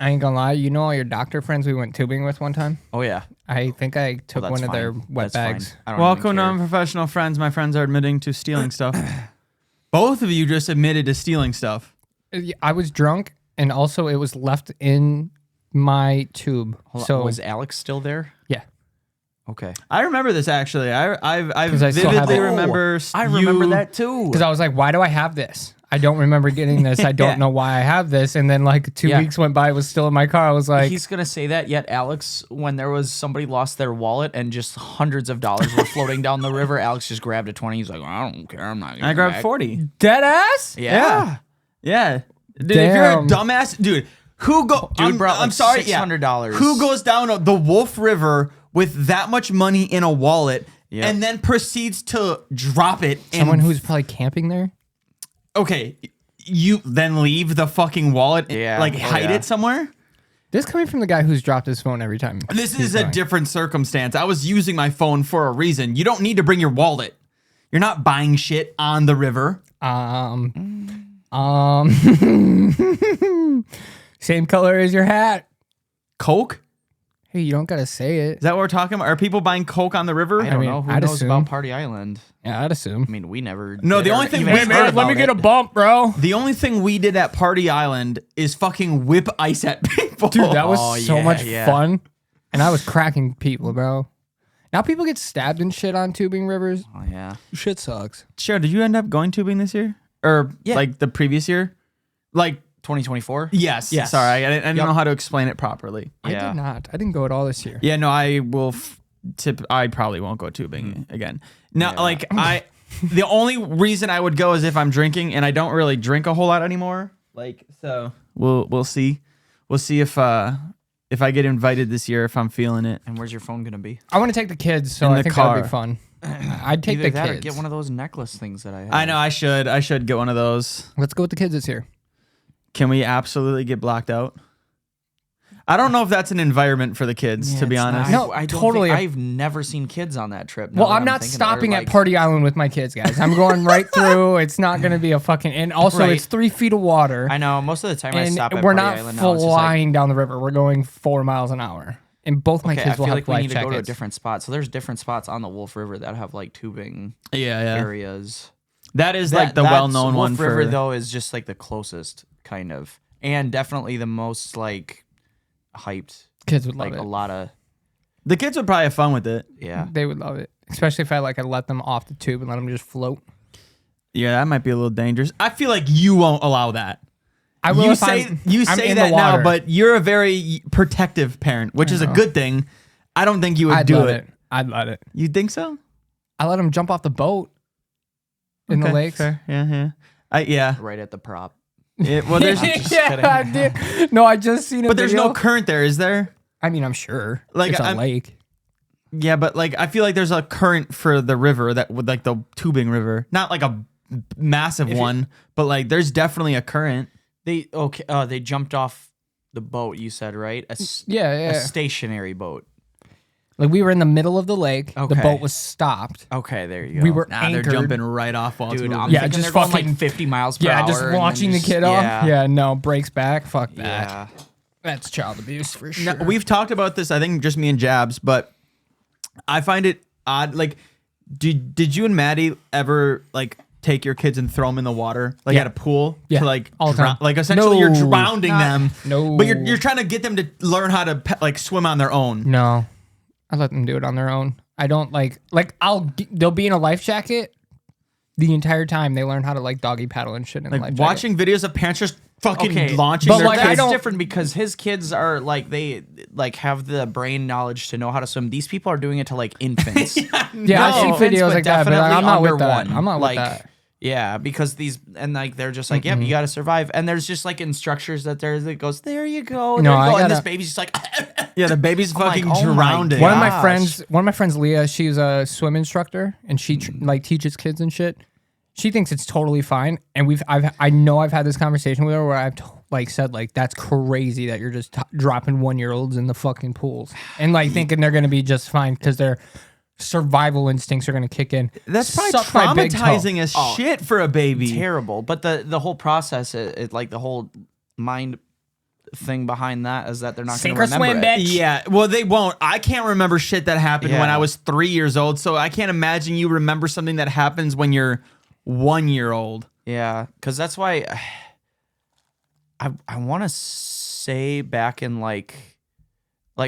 I ain't gonna lie. You know all your doctor friends we went tubing with one time? Oh, yeah. I think I took Well, one of their fine. wet That's bags. fine. I don't Welcome even to care. Unprofessional Friends. My friends are admitting to stealing stuff. Both of you just admitted to stealing stuff. I was drunk, and also it was left in my tube. Hold on, So was Alex still there? yeah, Okay. I remember this actually. I 'Cause I still have vividly it. remember. I remember you- that too. because I was like, why do I have this? I don't remember getting this. I don't Yeah. know why I have this. And then like 2 Yeah. weeks went by, it was still in my car. I was like, He's gonna say that, yet Alex, when there was somebody lost their wallet and just hundreds of dollars were floating down the river, Alex just grabbed a 20. He's like, I don't care. I'm not. I giving grabbed back. 40. dead ass? Yeah. Yeah. Dude, if you're a Damn. dumbass, dude, who go? Dude brought, I'm like, sorry, yeah. $600. Who goes down the Wolf River with that much money in a wallet Yep. and then proceeds to drop it? Someone and, who's probably camping there? okay, you then leave the fucking wallet, Yeah. like Oh, hide yeah. it somewhere. This coming from the guy who's dropped his phone every time. This he's is a going. different circumstance. I was using my phone for a reason. You don't need to bring your wallet. You're not buying shit on the river. Same color as your hat. Coke? Hey, you don't gotta say it. Is that what we're talking about? Are people buying Coke on the river? I don't mean, know. Who I'd knows assume. about Party Island? Yeah, I'd assume. I mean, we never. No, did the or only thing even we heard did- Let about me get it. a bump, bro. The only thing we did at Party Island is fucking whip ice at people. Dude, that was Oh, so yeah, much yeah. fun. And I was cracking people, bro. Now people get stabbed and shit on tubing rivers. Oh yeah. Shit sucks. Cheryl, did you end up going tubing this year? Or Yeah. like the previous year? Like, 2024. yes. Yes. Sorry, I didn't Yep. know how to explain it properly. I Yeah. did not. I didn't go at all this year. Yeah, no, I will I probably won't go tubing again. Now, Yeah. like the only reason I would go is if I'm drinking, and I don't really drink a whole lot anymore. Like, so we'll see. We'll see if I get invited this year, if I'm feeling it. And where's your phone gonna be? I want to take the kids, so In I the think that would car. be fun. I'd take Either the that kids. or get one of those necklace things that I have. I know I should get one of those. Let's go with the kids this year. Can we absolutely get blocked out? I don't know if that's an environment for the kids, to be It's not- honest. No, I don't totally. I've never seen kids on that trip. now Well, that I'm not thinking about it, stopping at like- Party Island with my kids, guys. I'm going right through. It's not going to be a fucking. And also, Right. it's 3 feet of water. I know most of the time I And stop at we're Party not Island now. It's just like, flying down the river. We're going 4 miles an hour. And both my okay, I kids feel will like have we life need to go to a jackets. different spot. So there's different spots on the Wolf River that have like tubing Yeah. areas. That is like the well-known one Wolf River for. though is just like the closest kind of, and definitely the most like hyped. Kids would love Like it. a lot of The kids would probably have fun with it. yeah. They would love it. Especially if I let them off the tube and let them just float. Yeah, that might be a little dangerous. I feel like you won't allow that. I will You if say I'm that in the now, water. but you're a very protective parent, which is a good thing. I don't think you would I'd do let it. I'd let it. You think so? I let them jump off the boat in the Okay, lakes. fair. Yeah. Yeah. Right at the prop. Well, there's, I'm just yeah, kidding. I did. No, I just seen it. but there's no current there, is there? I mean, I'm sure. Like, It's a I'm- lake. Yeah, but like I feel like there's a current for the river that would like the tubing river, not like a massive one, but like there's definitely a current. They they jumped off the boat. You said right? Yeah, A yeah. stationary boat. Like we were in the middle of the lake. The Okay. boat was stopped. Okay, there you go. We were Nah, anchored. they're jumping right off while it's Dude, moving. I'm Yeah, thinking just they're going fucking- like 50 miles per hour. Yeah, just and then launching the just- kid off. Yeah, no, brakes back. Fuck that. Yeah. That's child abuse for sure. Now, we've talked about this, I think just me and Jabs, but I find it odd. Like, did you and Maddie ever like take your kids and throw them in the water, like Yeah. at a pool, Yeah, to like all the time. like essentially you're No. drowning them, No. but you're trying to get them to learn how to like swim on their own. No, I let them do it on their own. I don't like they'll be in a life jacket the entire time. They learn how to like doggy paddle and shit in a life Like jacket. watching videos of parents just fucking Okay, launching but their like, I kids. That's don't- different because his kids are like they like have the brain knowledge to know how to swim. These people are doing it to like infants. Yeah, I Not see infants, videos but like that, but definitely I'm not with under that. one. I'm not like, with that. Yeah, because these and like they're just like, yep, you got to survive. And there's just like instructors that goes, there you go, there No, you I go. And gotta- this baby's just like, Yeah, the baby's I'm like, fucking oh my drowning. One of Gosh. my friends, Leah, she's a swim instructor and she like teaches kids and shit. She thinks it's totally fine, and I know I've had this conversation with her where I've like said like that's crazy that you're just dropping 1-year-olds in the fucking pools and like thinking they're gonna be just fine because their survival instincts are gonna kick in. That's probably Suck my big toe. traumatizing as shit for a baby. terrible. But the whole process, it like the whole mind thing behind that is that they're not going Sink to or remember swim, it. bitch. Yeah, well, they won't. I can't remember shit that happened when Yeah. I was 3 years old, so I can't imagine you remember something that happens when you're 1 year old. Yeah, because that's why I want to say back in like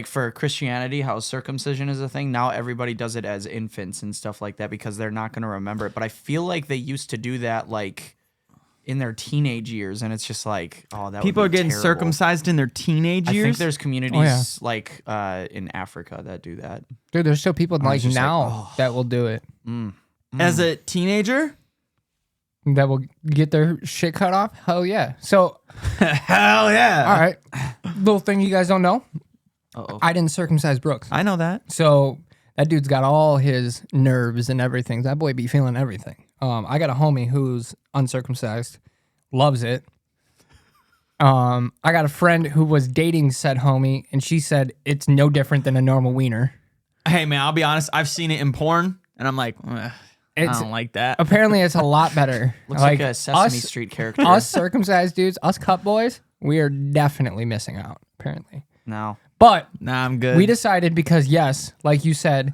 for Christianity, how circumcision is a thing. Now everybody does it as infants and stuff like that because they're not going to remember it. But I feel like they used to do that like in their teenage years, and it's just like, oh, that People would are be getting terrible. circumcised in their teenage I years. think there's communities like in Africa that do that. Dude, there's still people like just like, now that will do it. As a teenager? That will get their shit cut off. Hell yeah. So, Hell yeah. all right. Little thing you guys don't know. Uh-oh. I didn't circumcise Brooks. I know that. So that dude's got all his nerves and everything. That boy be feeling everything. I got a homie who's uncircumcised, loves it. I got a friend who was dating said homie, and she said it's no different than a normal wiener. Hey, man, I'll be honest. I've seen it in porn, and I'm like, I don't like that. Apparently, it's a lot better. Looks like a Sesame Street character. Us circumcised dudes, us cut boys, we are definitely missing out. Apparently, No. but Nah, I'm good. we decided because yes, like you said,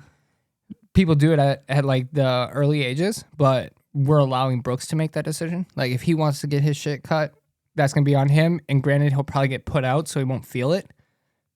people do it at like the early ages, but we're allowing Brooks to make that decision. Like if he wants to get his shit cut, that's gonna be on him. And granted, he'll probably get put out, so he won't feel it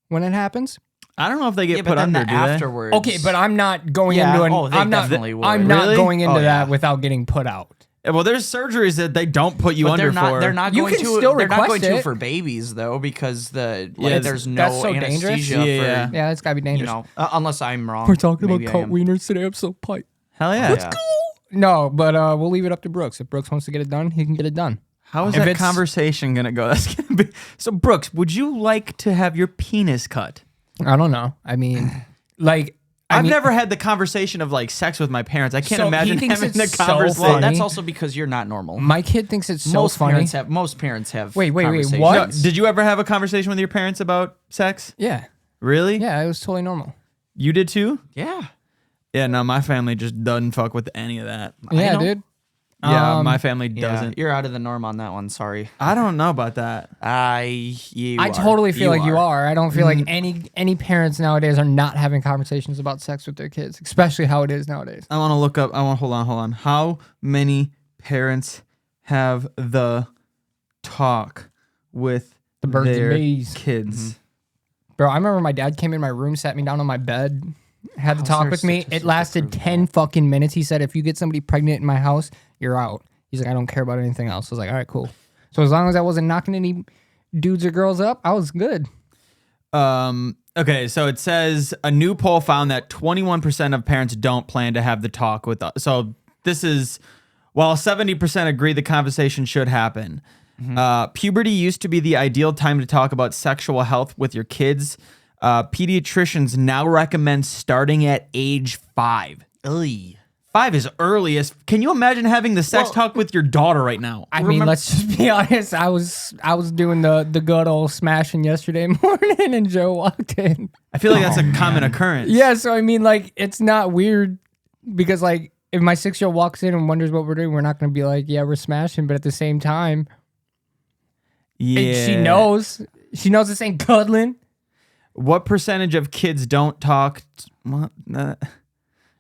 when it happens. I don't know if they get Yeah, put but then under, the do they? afterwards. Okay, but I'm not going Yeah, into an. oh, they I'm not. definitely would. I'm not Really? going into Oh, that yeah. without getting put out. Yeah, well, there's surgeries that they don't put you But under for. they're not You going can to. still they're not request going to it. for babies though, because Yeah, there's no that's so dangerous. anesthesia Yeah. for Yeah, it's gotta be you dangerous. know, unless I'm wrong. We're talking Maybe about I cut am. wieners today. I'm so piped. Hell yeah. Yeah. No, but we'll leave it up to Brooks. If Brooks wants to get it done, he can get it done. How is If that it's- conversation gonna go? That's gonna be so. Brooks, would you like to have your penis cut? I don't know. I mean, like, I've never had the conversation of like sex with my parents. I can't So he imagine thinks having the it's so conversation. Well, funny. that's also because you're not normal. My kid thinks it's so most funny. parents have. Wait, conversations. what? No, did you ever have a conversation with your parents about sex? Yeah, Really? yeah, it was totally normal. You did too? Yeah. Yeah, no, my family just doesn't fuck with any of that. Yeah, know. dude. Yeah, my family Yeah, doesn't. you're out of the norm on that one. Sorry. I don't know about that. I totally feel like you are. I don't feel like any parents nowadays are not having conversations about sex with their kids, especially how it is nowadays. I want to look up. Hold on. How many parents have the talk with The birds and their bees. kids? Bro, I remember my dad came in my room, sat me down on my bed, had to How's talk there with me. It statistics lasted to prove 10 fucking minutes. He said, if you get somebody pregnant in my house, you're out. He's like, I don't care about anything else. I was like, all right, cool. So as long as I wasn't knocking any dudes or girls up, I was good. Okay, so it says a new poll found that 21% of parents don't plan to have the talk with us. So this is, while 70% agree the conversation should happen. Puberty used to be the ideal time to talk about sexual health with your kids. Pediatricians now recommend starting at age 5. Ugh. 5 is earliest. Can you imagine having the sex talk with your daughter right now? I mean, let's just be honest. I was doing the good old smashing yesterday morning, and Joe walked in. I feel like that's a common occurrence. Yeah, so I mean, like, it's not weird because, like, if my 6-year-old walks in and wonders what we're doing, we're not going to be like, yeah, we're smashing. But at the same time, Yeah. she knows. She knows this ain't cuddling. What percentage of kids don't talk?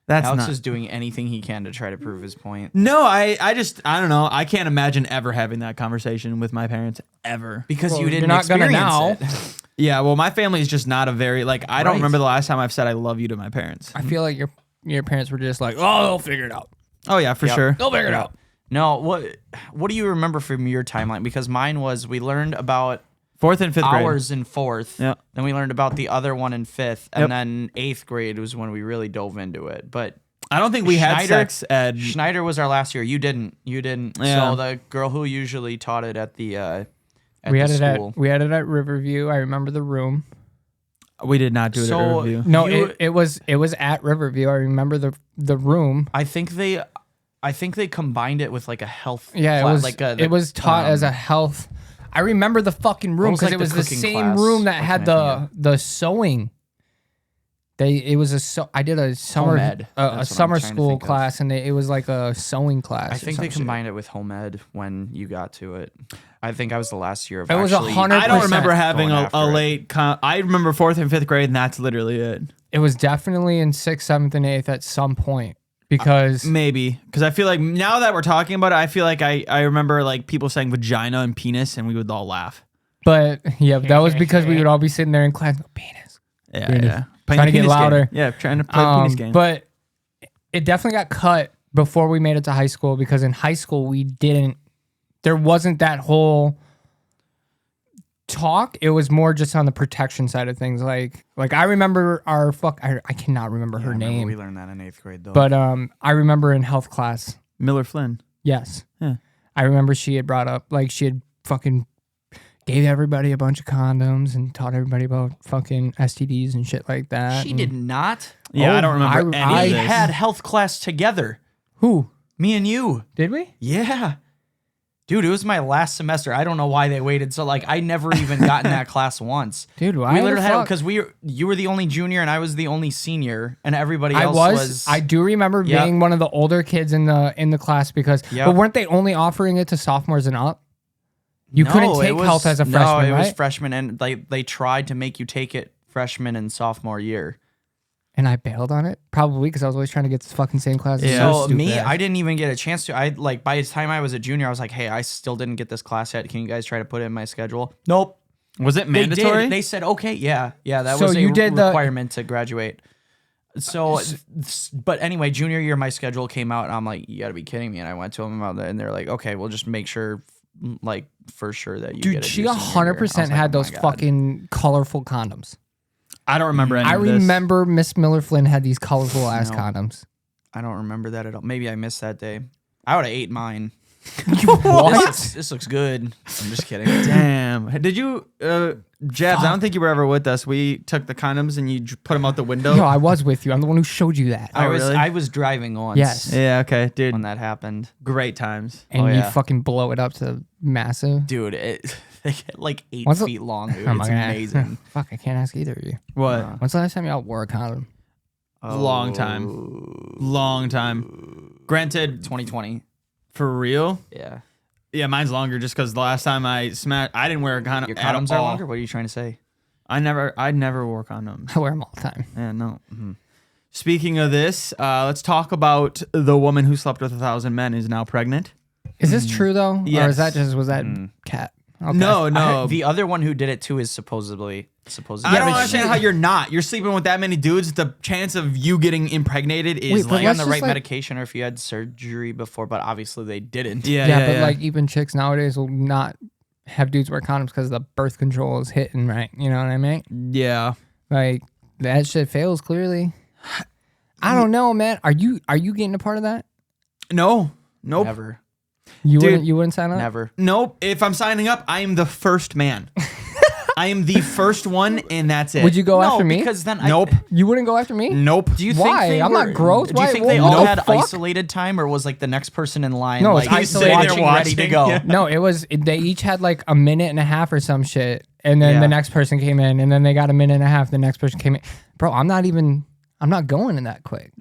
That's Alex not. is doing anything he can to try to prove his point. No, I don't know. I can't imagine ever having that conversation with my parents ever. Because Well, you didn't you're not gonna experience now. it. Yeah, well, my family is just not a very like. I don't Right. remember the last time I've said I love you to my parents. I feel like your parents were just like, oh, they'll figure it out. Oh yeah, for Yep. sure. They'll figure it out. No, what do you remember from your timeline? Because mine was we learned about 4th and 5th grade. ours in 4th. Yeah. Then we learned about the other one in 5th. And Yep. then 8th grade was when we really dove into it. But I don't think we had Schneider- sex ed. Schneider was our last year. You didn't. Yeah. So the girl who usually taught it at the We had school. it at Riverview. I remember the room. We did not do it So- at Riverview. No, You- it was at Riverview. I remember the room. I think they combined it with like a health. Yeah, class, it was taught as a health. I remember the fucking room was because like it was the the cooking same class room that or had something, the sewing. I did a summer Home ed. a That's what I'm summer trying to school think of. class, and it was like a sewing class. I or think some they shit. combined it with home ed when you got to it. I think I was the last year of It was actually. 100%. I don't remember having going a after it. late. I remember 4th and 5th grade, and that's literally it. It was definitely in 6th, 7th, and 8th at some point because Maybe because I feel like now that we're talking about it, I feel like I remember like people saying vagina and penis, and we would all laugh. but yeah, that was because we would all be sitting there in class. Penis. Yeah, Penis. yeah. Playing Trying the to get penis game. louder. Yeah, trying to play the penis game. But it definitely got cut before we made it to high school because in high school there wasn't that whole talk. It was more just on the protection side of things. Like I remember I cannot remember Yeah, her I remember name, We learned that in 8th grade though. but I remember in health class. Miller Flynn. Yes, Yeah. I remember she had brought up like she had fucking gave everybody a bunch of condoms and taught everybody about fucking STDs and shit like that. she and- did not. Yeah, Oh, I don't remember any I of We this. had health class together. Who Me and you. did we? Yeah. Dude, it was my last semester. I don't know why they waited. So like I never even got in that class once. Dude, why We the literally had fuck? because you were the only junior and I was the only senior and everybody else was I do remember Yep. being one of the older kids in the class because Yep. but weren't they only offering it to sophomores and up? You couldn't No, take it was- health as a No, freshman, it right? was freshman and they tried to make you take it freshman and sophomore year. And I bailed on it probably because I was always trying to get this fucking same class. Yeah. So Stupid me, ass. I didn't even get a chance to. I like by the time I was a junior, I was like, hey, I still didn't get this class yet. Can you guys try to put it in my schedule? Nope. Was it They mandatory? did. They said, okay, yeah. That So was a you did the- requirement to graduate. So, but anyway, junior year, my schedule came out, and I'm like, you got to be kidding me. And I went to them about that, and they're like, okay, we'll just make sure, like, for sure that you Dude, get it. she your senior year. I was 100% like, had oh those my God. fucking colorful condoms. I don't remember any I of this. remember Miss Miller Flynn had these colorful ass No. condoms. I don't remember that at all. Maybe I missed that day. I would have ate mine. What? This looks good. I'm just kidding. Damn. Did you, Jabs? I don't think you were ever with us. We took the condoms and you put them out the window. No, I was with you. I'm the one who showed you that. I was really? I was driving once. Yes. Yeah. Okay, dude. When that happened, Great times. And Oh, you yeah. fucking blow it up to massive. dude, they get like 8 What's the- feet long. Dude. I'm It's not gonna- amazing. Fuck, I can't ask either of you. What? When's the last time y'all wore a condom? Long time. Long time. Granted, 2020. for real. Yeah. Yeah, mine's longer just because the last time I smashed, I didn't wear a condom. Your at condoms are all. longer? What are you trying to say? I never wore condoms. I wear them all the time. Yeah, no. Speaking of this, let's talk about the woman who slept with 1,000 men is now pregnant. Is this true though? Or Yes. is that was that cat? Okay. No. The other one who did it too is supposedly. I don't but understand she- how you're not. You're sleeping with that many dudes. The chance of you getting impregnated is Wait, but like on let's the just, right like- medication or if you had surgery before, but obviously they didn't. Yeah, but like even chicks nowadays will not have dudes wear condoms because the birth control is hitting right. You know what I mean? yeah. Like that shit fails clearly. I don't know, man. Are you getting a part of that? No. Nope. Never. You wouldn't sign up? Never. Nope. If I'm signing up, I am the first man. I am the first one, and that's it. Would you go No, after me? because then Nope. You wouldn't go after me? Nope. Do you Why? think they I'm were, not gross. Do you Why- think they what all the had fuck? isolated time, or was like the next person in line? No, like it's he's isolated. watching, ready to go. Yeah. No, they each had like a minute and a half or some shit, and then Yeah. the next person came in, and then they got a minute and a half. The next person came in. Bro, I'm not going in that quick.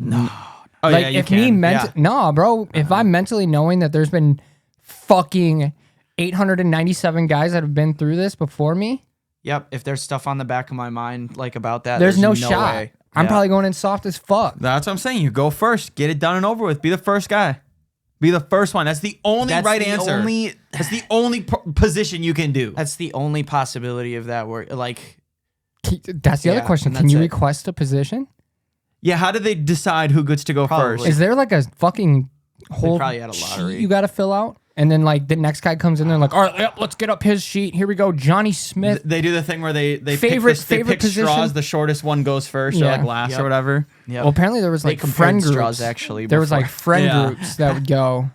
Oh, Like yeah, you if can. me Yeah. nah, bro. If I'm mentally knowing that there's been fucking 897 guys that have been through this before me, Yep. If there's stuff on the back of my mind like about that, there's no shot. way. I'm Yeah. probably going in soft as fuck. That's what I'm saying. You go first. Get it done and over with. Be the first guy. Be the first one. That's the only That's right the answer. only- That's the only position you can do. That's the only possibility of that work. Like, That's the other Yeah, question. and Can that's you it. request a position? Yeah, how do they decide who gets to go Probably. first? Is there like a fucking whole probably had a sheet lottery. you got to fill out? And then like the next guy comes in there like, all right, yep, let's get up his sheet. Here we go, Johnny Smith. They do the thing where they Favorite- pick, they favorite pick position? straws. The shortest one goes first, or Yeah. like last, Yep. or whatever. yeah. Well, apparently there was They like compared friend groups. straws, actually, There was like before. friend Yeah. groups that would go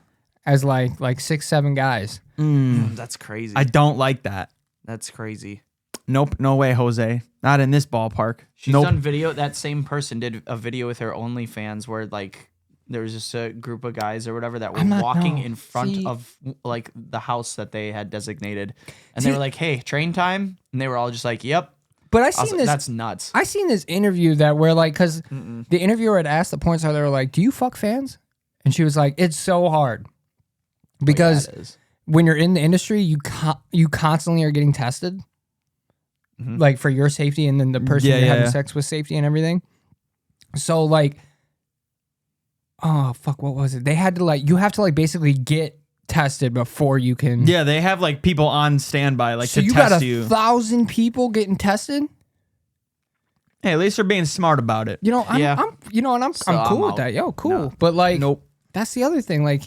as like 6-7 guys. That's crazy. I don't like that. That's crazy. Nope, no way, Jose. Not in this ballpark. She's nope. done video. That same person did a video with her OnlyFans where like there was just a group of guys or whatever that were I'm not- walking no. in front See- of like the house that they had designated, and See- they were like, "Hey, train time," and they were all just like, "Yep." But I seen this. That's nuts. I seen this interview that where like, cause the interviewer had asked the porn star, they were like, "Do you fuck fans?" And she was like, "It's so hard because when you're in the industry, you constantly are getting tested, like for your safety, and then the person you're having sex with safety and everything. So like, oh fuck, what was it? They had to like, you have to like basically get tested before you can. Yeah, they have like people on standby like So to you test got you. 1,000 people getting tested. Hey, at least they're being smart about it. You know, I'm you know, and I'm cool with out. that. Yo, cool. No. But like, Nope. that's the other thing. Like,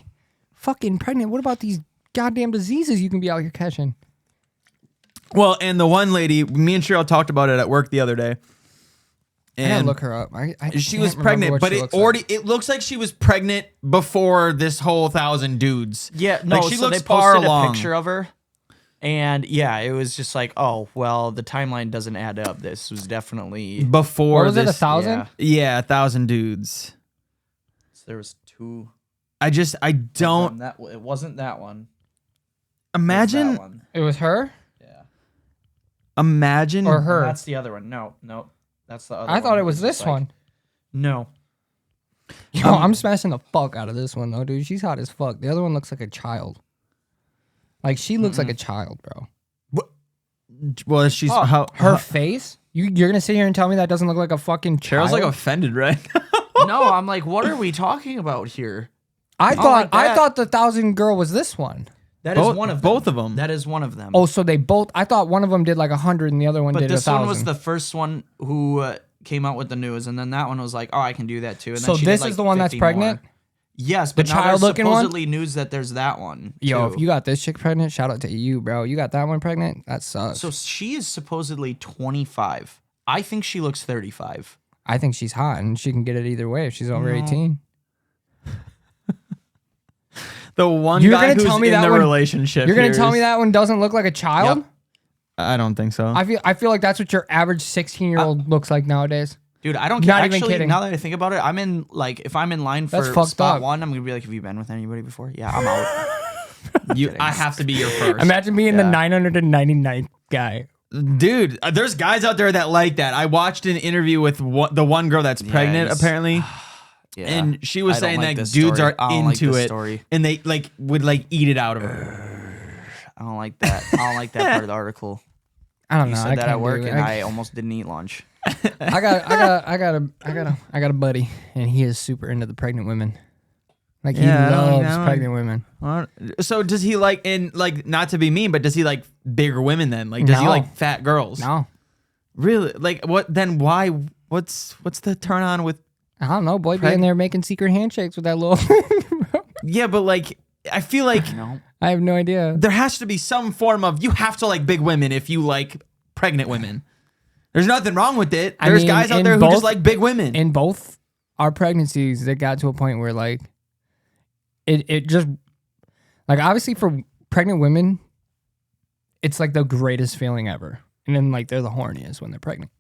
fucking pregnant. What about these goddamn diseases you can be out here catching? Well, and the one lady, me and Cheryl talked about it at work the other day. I gotta And look her up. I she can't was remember pregnant, what but she it looks already like. it looks like she was pregnant before this whole 1,000 dudes. Yeah, no, like she so looks they far posted along. a picture of her. And yeah, it was just like, oh, well, the timeline doesn't add up. This was definitely Before What was it? this, 1,000? yeah. 1,000 dudes. So there was two. I don't It wasn't that one. imagine. It was that one. It was her Yeah. Imagine or her. That's the other one. No, that's the other. I thought one. it was It's this just like- one. No. Yo, I'm smashing the fuck out of this one though, dude. She's hot as fuck. The other one looks like a child. Like she looks like a child, bro. Well, she's Oh, how Her face? You're gonna sit here and tell me that doesn't look like a fucking child? Cheryl's like offended, right? No, I'm like, what are we talking about here? I Oh, thought like that. I thought the 1,000 girl was this one. That is Both- one of them. both of them. That is one of them. Oh, so they both. I thought one of them did like 100 and the other one but did this 1,000. one was the first one who came out with the news, and then that one was like, oh, I can do that too. And So then she this did, like, is the one that's 50 pregnant? more. Yes, but The now there's child-looking one? supposedly news that there's that one. Yo, too. if you got this chick pregnant, shout out to you, bro. You got that one pregnant? That sucks. So she is supposedly 25. I think she looks 35. I think she's hot and she can get it either way if she's over 18. The one You're guy gonna who's tell me in that the one- relationship. You're gonna here tell is- me that one doesn't look like a child? Yep. I don't think so. I feel like that's what your average 16-year-old looks like nowadays. Dude, I don't Not care. even Actually, kidding. now that I think about it, I'm in, like, if I'm in line for That's fucked spot up. one, I'm going to be like, have you been with anybody before? Yeah, I'm out. I have to be your first. Imagine being the 999th guy. Dude, there's guys out there that like that. I watched an interview with the one girl that's pregnant, he's- apparently. Yeah. And she was I don't saying like that this dudes story. are I don't like into this it, story. and they like would like eat it out of her. I don't like that. I don't like that part of the article. I don't You know. said I that can't at work, do it. and I almost didn't eat lunch. I got a buddy, and he is super into the pregnant women. Like he Yeah, I don't loves know. pregnant women. So does he like not to be mean, but does he like bigger women then? Like does he No. like fat girls? No, Really? Like what? Then why? What's the turn on with? I don't know. Boy, being there making secret handshakes with that little. Yeah, but like I feel like No. I have no idea. there has to be some form of you have to like big women if you like pregnant women. There's nothing wrong with it. I There's mean, guys out in there who both- just like big women. In both our pregnancies, it got to a point where like it just like obviously for pregnant women, it's like the greatest feeling ever. And then like they're the horniest when they're pregnant.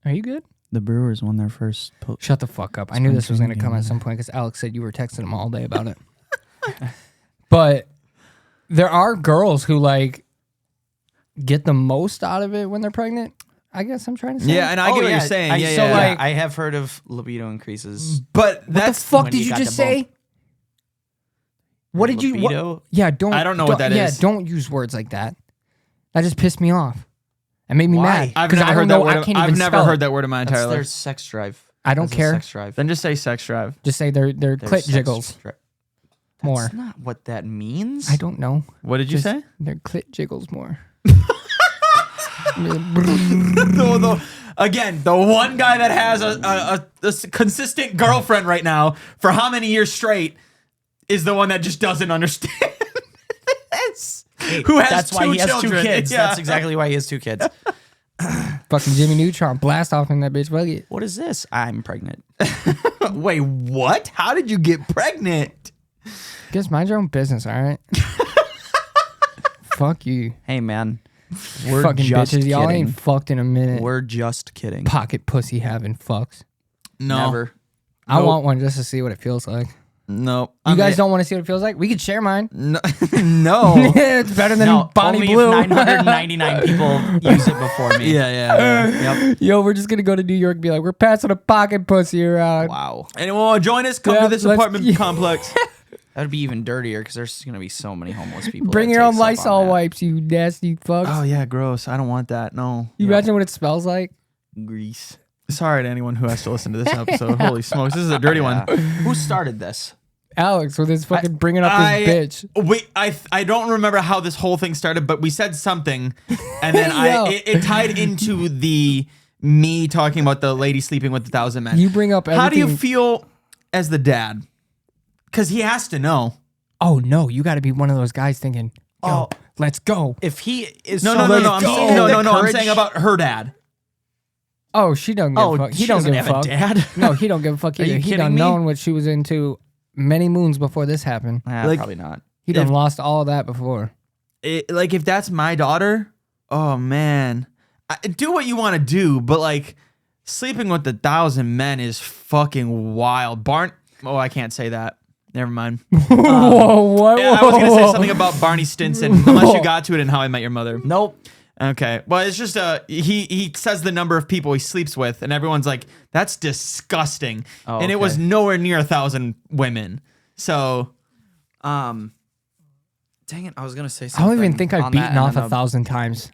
Are you good? The Brewers won their first Shut the fuck up. I knew this was going to come at some point because Alex said you were texting him all day about it. But there are girls who like get the most out of it when they're pregnant. I guess I'm trying to say. Yeah, and I get what you're saying. Yeah, so, yeah. like- I have heard of libido increases. But What the that's fuck when did you you got just the bump. say? What did you? Libido? What, yeah, don't. I don't know what that yeah, is. don't use words like that. That just pissed me off. It made me Why? mad. I've 'Cause never I heard don't that know. word. I can't I've even never spell heard it. that word in my That's entire their life. sex drive. I don't That's a care. Sex drive. Then just say sex drive. Just say they're Their clit sex jiggles dri- more. That's not what that means. I don't know. What did you Just say? They're clit jiggles more. Again, the one guy that has a consistent girlfriend right now for how many years straight is the one that just doesn't understand. Who has That's why two he has children. 2 kids. Yeah. That's exactly why he has 2 kids. Fucking Jimmy Neutron blast off in that bitch bucket. What is this? I'm pregnant. Wait, what? How did you get pregnant? Just mind your own business, all right? Fuck you. Hey, man. We're Fucking just bitches. Y'all kidding. ain't fucked in a minute. We're just kidding. Pocket pussy having fucks. No. Never. I Nope. want one just to see what it feels like. No. You guys don't want to see what it feels like? We could share mine. No. It's better than Bonnie only Blue. if 999 people use it before me. Yeah. Yep. Yo, we're just gonna go to New York and be like, we're passing a pocket pussy around. Wow. Anyone want to join us? Come Yeah, to this let's- apartment complex. That would be even dirtier because there's going to be so many homeless people. Bring that your take own stuff on Lysol that. wipes, you nasty fucks. Oh yeah, gross. I don't want that. No. You imagine what it smells like? Grease. Sorry to anyone who has to listen to this episode. Holy smokes, this is a dirty one. Who started this? Alex with his fucking bringing up this bitch. I don't remember how this whole thing started, but we said something, and then Yo. it tied into the me talking about the lady sleeping with 1,000 men. You bring up everything. How do you feel as the dad? Because he has to know. Oh no, you got to be one of those guys thinking, yo, Oh. let's go. If he is No. if I'm he saying, had the I'm courage- saying about her dad. Oh, she don't give a fuck. He she don't doesn't give a have fuck. dad. No, he don't give a fuck Are either. you He kidding done me? known what she was into many moons before this happened. Like- Probably not. He done lost all of that before. Like if that's my daughter, oh man, do what you want to do, but like sleeping with 1,000 men is fucking wild. I can't say that. Never mind. Whoa, what? Yeah, I was gonna say something about Barney Stinson, unless you got to it in How I Met Your Mother. Nope. Okay, well it's just he says the number of people he sleeps with, and everyone's like, that's disgusting, Oh, and it was okay. nowhere near 1,000 women. So Dang it! I was gonna say I something. don't even think I've on that, beaten and off then 1,000 times.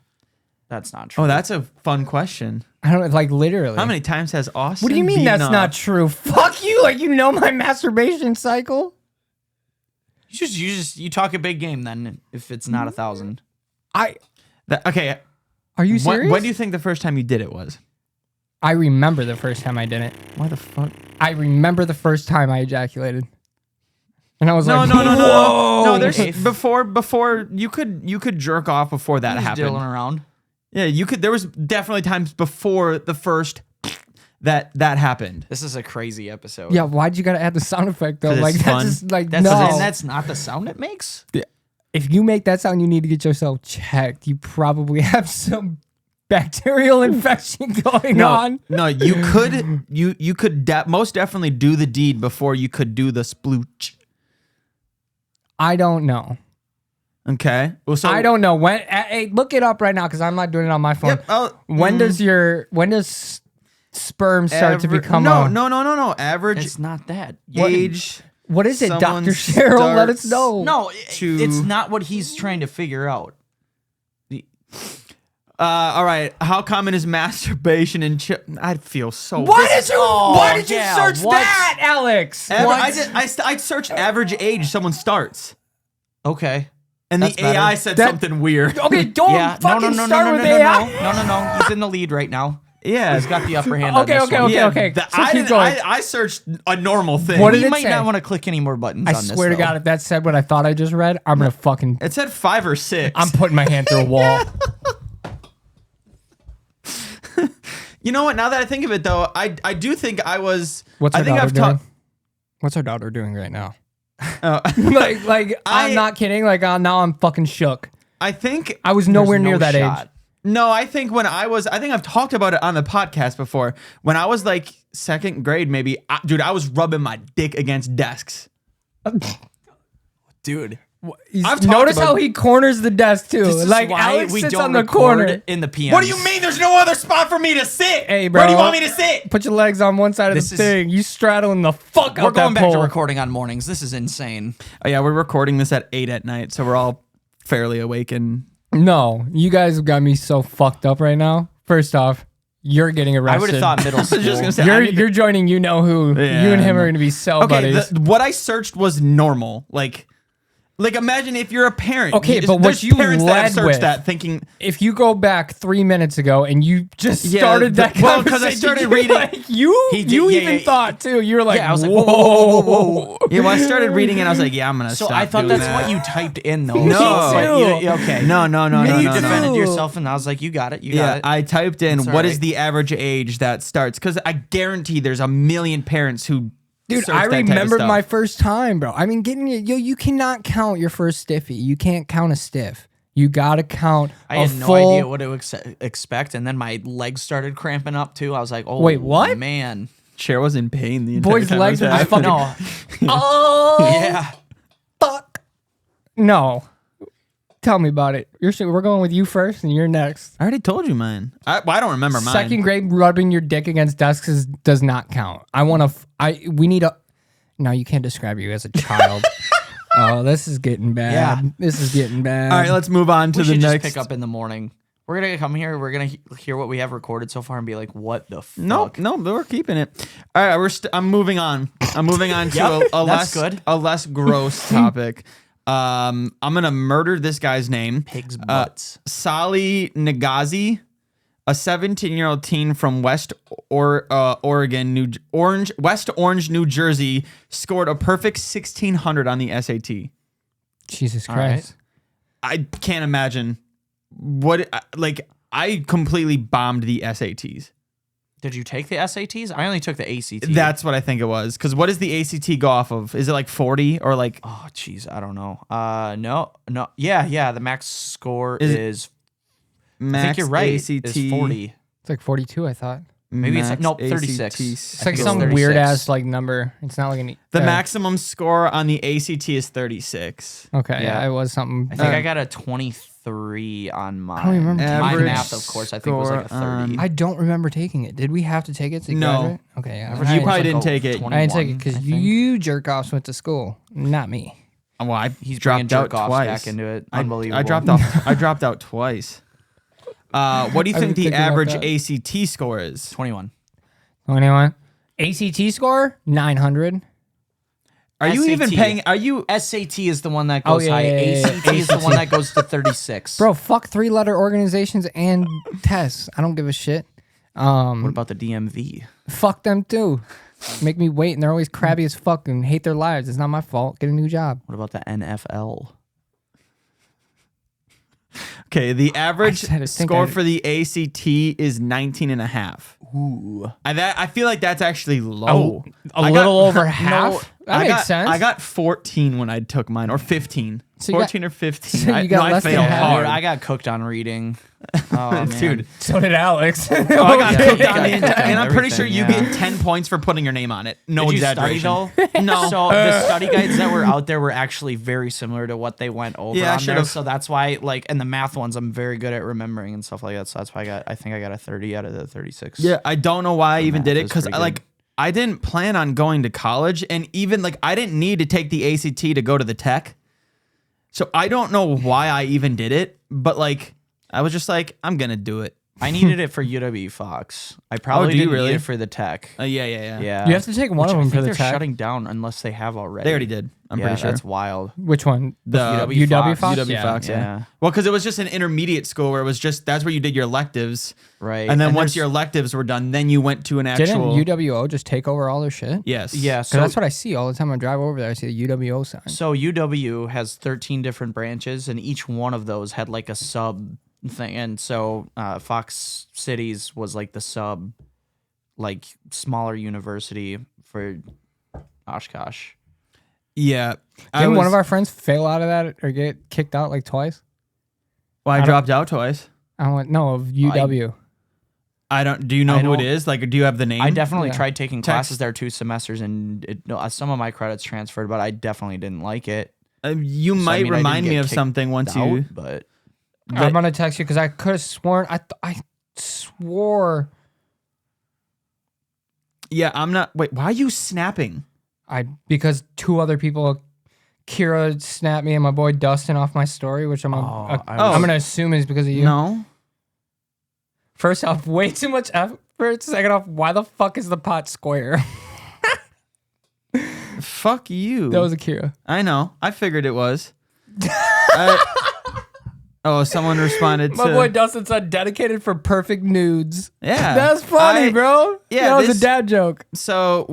That's not true. oh, that's a fun question. I don't like literally. How many times has Austin? What do you mean beaten that's off? not true? Fuck you! Like you know my masturbation cycle. You talk a big game then. If it's not 1,000, Okay. Are you serious? When do you think the first time you did it was? I remember the first time I did it. Why the fuck? I remember the first time I ejaculated, and I was No. like, "Whoa!" No, there's If- before you could jerk off before that just happened. dealing around. Yeah, you could. There was definitely times before the first that happened. This is a crazy episode. Yeah, why'd you gotta add the sound effect though? 'Cause Like it's that's fun. just like That's no. and that's not the sound it makes. If you make that sound, you need to get yourself checked. You probably have some bacterial infection going on. No, you could most definitely do the deed before you could do the splooch. I don't know. Okay. Well, so I don't know when. Hey, look it up right now because I'm not doing it on my phone. Yep. When does sperm start to become no. Average It's not that. age. What is it, someone Dr. Cheryl? Let us starts- know. No, To- it's not what he's trying to figure out. All right. How common is masturbation in I feel so. Why did you yeah, search what? that, Alex? I searched average age someone starts, Okay. and That's the AI better. said That- something weird. Okay, don't Yeah. No. fucking start with AI. No. He's in the lead right now. Yeah. He's got the upper hand. Okay, on this okay, one. okay. Yeah, So I, keep didn't- going. I searched a normal thing. What did You it might say? not want to click any more buttons I on this. swear to though. God, if that said what I thought I just read, I'm gonna fucking. It said 5 or 6. I'm putting my hand through a wall. You know what? Now that I think of it, though, I do think I was. What's I our think daughter I've doing? talked. What's our daughter doing right now? Uh, like I'm not kidding. Like now I'm fucking shook. I think I was There's nowhere no near that shot. age. No, I think when I think I've talked about it on the podcast before. When I was like 2nd grade, maybe, dude, I was rubbing my dick against desks. Dude. I've talked Notice about- how he corners the desk too. This is Like why Alex we sits don't on the record corner. in the PMs. What do you mean? There's no other spot for me to sit. Hey, Where do you bro. want me to sit? Put your legs on one side of This the is- thing. You straddling the fuck We're out that going back pole. to recording on mornings. This is insane. Oh yeah, we're recording this at 8 at night, so we're all fairly awake and. No, you guys have got me so fucked up right now. First off, you're getting I arrested. would have thought middle school. just gonna say, I need to- You're joining. You know who? Yeah, you and him I are know. going to be cell Okay, buddies. what I searched was normal. Like imagine if you're a parent. Okay, but what there's you parents that have led searched with- that thinking. If you go back 3 minutes ago and you just Yeah, started that well, 'cause I conversation, started you're reading- like, you He did- you yeah, even yeah, thought too. You were like, Yeah, I was like, whoa, whoa, whoa, whoa. Yeah, well, I started reading and I was like, yeah, I'm gonna. So stop I thought doing that's that. what you typed in though. No. So, Me too. okay. No. Me You too. defended yourself, and I was like, "You got it. You Yeah, got it." I typed in It's all what is right. the average age that starts because I guarantee there's a million parents who. Dude, search I that type of remember stuff. my first time, bro. I mean, you cannot count your first stiffy. You can't count a stiff. You gotta count I a had no full. idea what to expect, and then my legs started cramping up too. I was like, "Oh, Wait, what? man?" Cher was in pain the entire Boy's time. legs it were was just happening. fucking. No. Oh Yeah. fuck! No, tell me about it. We're going with you first, and you're next. I already told you mine. I don't remember mine. Second grade rubbing your dick against desks does not count. We need a. No, you can't describe you as a child. Oh, this is getting bad. Yeah. This is getting bad. All right, let's move on to We the should next. just pick up in the morning. We're gonna come here. We're gonna hear what we have recorded so far and be like, "What the fuck?" No, we're keeping it. All right, I'm moving on. I'm moving on to Yep, a that's less good. a less gross topic. I'm gonna murder this guy's name. Pigs' butts. Sally Nagazi, a 17-year-old teen from West Orange, New Jersey, scored a perfect 1600 on the SAT. Jesus All right. Christ. I can't imagine I completely bombed the SATs. Did you take the SATs? I only took the ACT. That's what I think it was. Because what does the ACT go off of? Is it like 40 or like? Oh, jeez, I don't know. No. Yeah. The max score is. Max I think you're right. ACT Is 40. It's like 42, I thought. Maybe it's max no 36. ACT It's like it's some 36. weird ass like number. It's not like any. The maximum score on the ACT is 36. Okay, Yeah. yeah, it was something. I think I got a 23 on mine. don't remember Mine Average math, of course, I think was like a 30. I don't remember taking it. Did we have to take it to No. graduate? Okay, yeah. Average You I, was probably like didn't a take it. I didn't take it 21, because I think. you jerk offs went to school, not me. Well, I He's bringing dropped out jerk-offs twice. back into it. I Unbelievable. dropped off. I dropped out twice. What do you I've think been the thinking about average that. ACT score is? 21. Anyone? ACT score 900. Are you even SAT. paying? Are you? SAT is the one that goes yeah, high. yeah, yeah, ACT is the one that goes to 36. Bro, fuck 3-letter organizations and tests. I don't give a shit. What about the DMV? Fuck them too. Make me wait, and they're always crabby as fuck and hate their lives. It's not my fault. Get a new job. What about the NFL? Okay, the average said I think score I- for the ACT is 19 and a half. Ooh. I feel like that's actually low. A I little got- over half. That I makes got, sense. I got 14 when I took mine, or 15. So you got- 14 or 15. so you I, got no, I less than failed half. hard. I got cooked on reading. Oh, man. Dude, So did Alex. I got Yeah, cooked you on got the cooked on and I'm pretty sure everything, you yeah. get 10 points for putting your name on it. No Did you study exaggeration. though? No. So the study guides that were out there were actually very similar to what they went over Yeah, I on there. should've- So that's why, like, and the math ones, I'm very good at remembering and stuff like that. So that's why I think I got a 30 out of the 36. Yeah, I don't know why I even math did it is because pretty like good. I didn't plan on going to college, and even like I didn't need to take the ACT to go to the tech. So I don't know why I even did it, but like I was just like, I'm gonna do it. I needed it for UW Fox. I probably do you didn't really? need it for the tech. Yeah. Yeah. You have to take one Which of I them think for the they're tech. shutting down unless they have already. They already did. I'm yeah, pretty sure. that's wild. Which one? The UW Fox? UW Fox, yeah. Yeah. Well, because it was just an intermediate school where it was just that's where you did your electives, Right. and then once there's- your electives were done, then you went to an Didn't actual. UWO just take over all their shit? Yes. Yeah. Because So that's what I see all the time. I drive over there. I see the UWO sign. So UW has 13 different branches, and each one of those had like a sub thing. And so Fox Cities was like the sub, like smaller university for Oshkosh. Yeah. Didn't one of our friends fail out of that or get kicked out like twice? Well, I dropped out twice. I went no of UW. I don't. Do you know I who it don't- is? Like, do you have the name? I definitely Yeah. tried taking Text- classes there 2 semesters, and some of my credits transferred, but I definitely didn't like it. You So, I might mean, I didn't remind me get of kicked something once out, you. but I'm gonna text you because I could have sworn I swore Yeah, I'm not. Wait, why are you snapping? because 2 other people, Kira snapped me and my boy Dustin off my story, which I'm I I'm gonna assume is because of you. No. First off, way too much effort. Second off, why the fuck is the pot square? Fuck you. That was Akira. I know. I figured it was. Oh, someone responded My to. boy Dustin said dedicated for perfect nudes. Yeah. That's funny, bro. yeah, that was this- a dad joke. So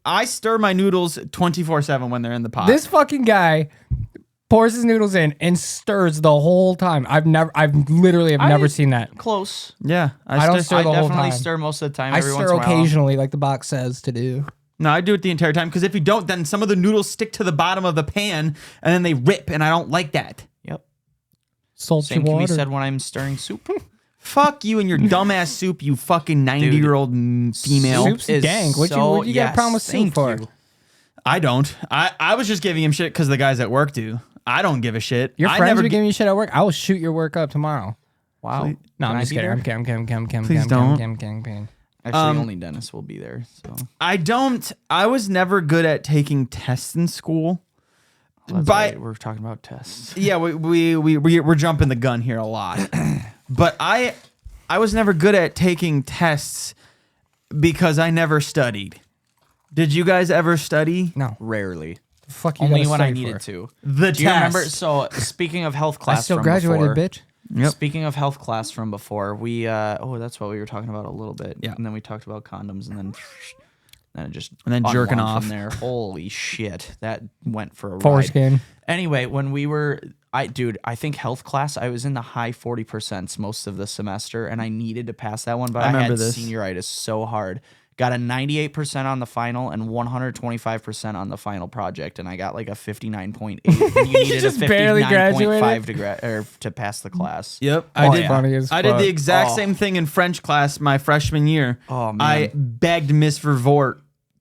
I stir my noodles 24/7 when they're in the pot. This fucking guy pours his noodles in and stirs the whole time. I've literally never seen that. close. Yeah, I don't stir I the whole definitely time. stir most of the time. I Every once stir in a while. occasionally, like the box says to do. No, I do it the entire time because if you don't, then some of the noodles stick to the bottom of the pan and then they rip, and I don't like that. Yep. Salty Same can water. be said when I'm stirring soup. Fuck you and your dumbass soup, you fucking 90-year-old female. Soup's dank. What you got a problem with soup for? I don't. I was just giving him shit because the guys at work do. I don't give a shit. Your friends be giving you shit at work? I will shoot your work up tomorrow. Wow. No, Can I'm just kidding. I'm kidding. Please don't. Actually, only Dennis will be there. So I was never good at taking tests in school. that's right. We're talking about tests. Yeah, we're jumping the gun here a lot. But I was never good at taking tests because I never studied. Did you guys ever study? No. Rarely. The fuck you Only gotta when I study needed for? to. The Do you remember? So speaking of health class, I still from graduated, before, bitch. Yep. Speaking of health class from before, we that's what we were talking about a little bit. Yeah. And then we talked about condoms, and then it just jerking unwound off from there. Holy shit, that went for a ride. Foreskin. Anyway, when we were, I think health class, I was in the high 40% most of the semester, and I needed to pass that one, but I remember had this. senioritis so hard. Got a 98% on the final and 125% on the final project, and I got like a 59.8. And you needed just a barely 59.5 to pass the class. Yep. I did. Funny as I did fuck. the exact same thing in French class my freshman year. Oh, man. I begged Miss Vervoort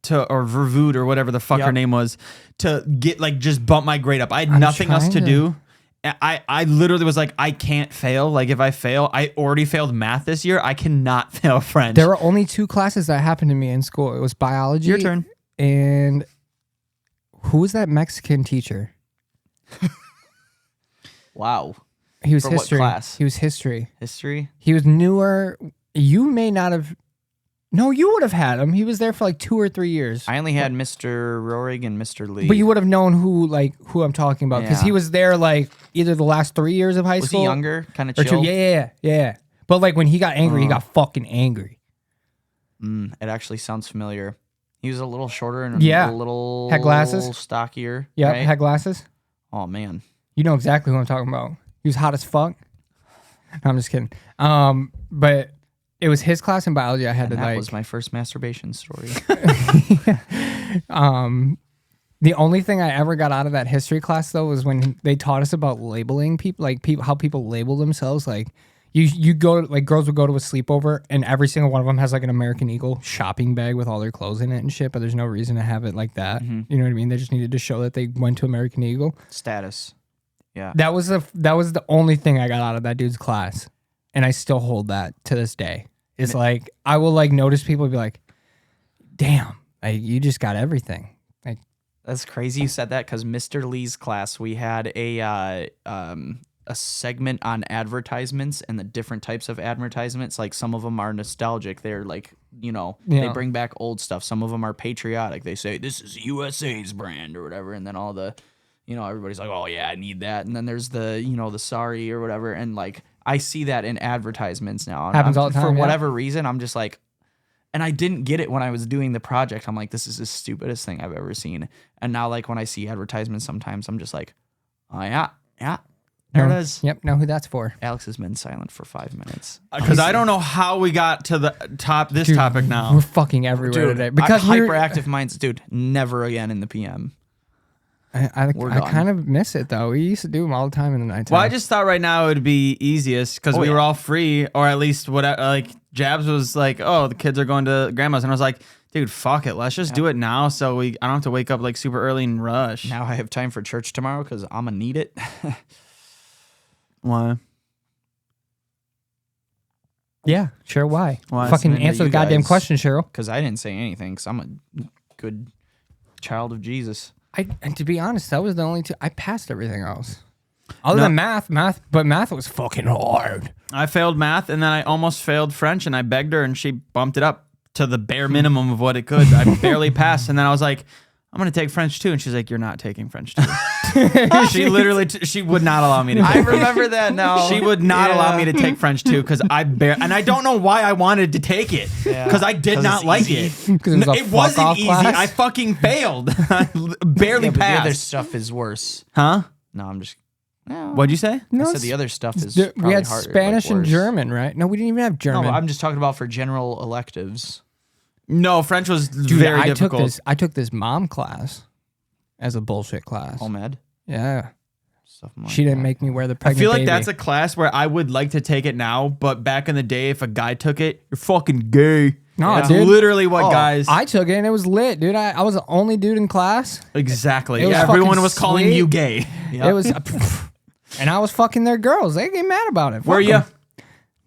or Vervoot or whatever the fuck her Yep. name was to get just bump my grade up. I had nothing else to trying to- do. I literally was like, I can't fail. Like if I fail, I already failed math this year. I cannot fail French. There were only 2 classes that happened to me in school. It was biology. Your turn. And who was that Mexican teacher? Wow. He was For what history. class? He was history. History? He was newer. You may not have. No, you would have had him. He was there for like 2 or 3 years. I only had Mr. Rorig and Mr. Lee. But you would have known who I'm talking about because Yeah. he was there like either the last 3 years of high was school. he younger? Kind of Or chill? 2. Yeah. But like when he got angry, he got fucking angry. It actually sounds familiar. He was a little shorter and Yeah. a little Had glasses? stockier. Yeah, right? had glasses. Oh man. You know exactly who I'm talking about. He was hot as fuck. No, I'm just kidding. But it was his class in biology. I had And to that was my first masturbation story. The only thing I ever got out of that history class though was when they taught us about labeling people, how people label themselves. Like you go to, girls would go to a sleepover and every single one of them has like an American Eagle shopping bag with all their clothes in it and shit. But there's no reason to have it like that. Mm-hmm. You know what I mean? They just needed to show that they went to American Eagle. Status. Yeah. That was the only thing I got out of that dude's class, and I still hold that to this day. It's like I will notice people be like, "Damn, you just got everything." That's crazy you said that because Mr. Lee's class, we had a segment on advertisements and the different types of advertisements. Like some of them are nostalgic. They're they bring back old stuff. Some of them are patriotic. They say this is USA's brand or whatever. And then all the, everybody's like, oh yeah, I need that. And then there's the, the sorry or whatever. And I see that in advertisements now. Happens all the time. For yeah. whatever reason, I'm just like, and I didn't get it when I was doing the project. I'm like, this is the stupidest thing I've ever seen. And now, when I see advertisements, sometimes I'm just like, oh yeah, there it is. Yep, know who that's for. Alex has been silent for 5 minutes. Because I don't know how we got to the this Dude, topic now. We're fucking everywhere today because hyperactive minds, dude. Never again in the PM. I We're done. kind of miss it though. We used to do them all the time in the nighttime. Well, I just thought right now it would be easiest because we were all free, or at least whatever. Jabs was like, "Oh, the kids are going to grandma's," and I was like, "Dude, fuck it, let's just do it now, so I don't have to wake up super early and rush." Now I have time for church tomorrow because I'm gonna need it. Why? Yeah, sure. Why? Why? Fucking Listening to answer the you goddamn guys. question, Cheryl. Because I didn't say anything. Because I'm a good child of Jesus. And to be honest, that was the only two. I passed everything else. Other than math, but math was fucking hard. I failed math, and then I almost failed French, and I begged her, and she bumped it up to the bare minimum of what it could. I barely passed, and then I was like, I'm going to take French too. And she's like, you're not taking French too. She literally, she would not allow me to take I remember that now. She would not allow me to take French too because and I don't know why I wanted to take it because I did not like it. It wasn't easy. Class? I fucking failed. I barely The other passed. stuff is worse. Huh? No, I'm just. No. What'd you say? No, I said the other stuff is we probably had harder, Spanish and worse. German, right? No, we didn't even have German. No, I'm just talking about for general electives. No, French was Dude, very I difficult. I took this mom class as a bullshit class. Home ed. Yeah. Something like She didn't that. make me wear the I pregnant feel like baby. that's a class where I would like to take it now, but back in the day, if a guy took it, you're fucking gay. No, That's dude. literally what guys. I took it and it was lit, dude. I was the only dude in class. Exactly. It was Everyone fucking was calling sweet. you gay. Yep. It was, and I was fucking their girls. They get mad about it. Were Fuck you? 'em.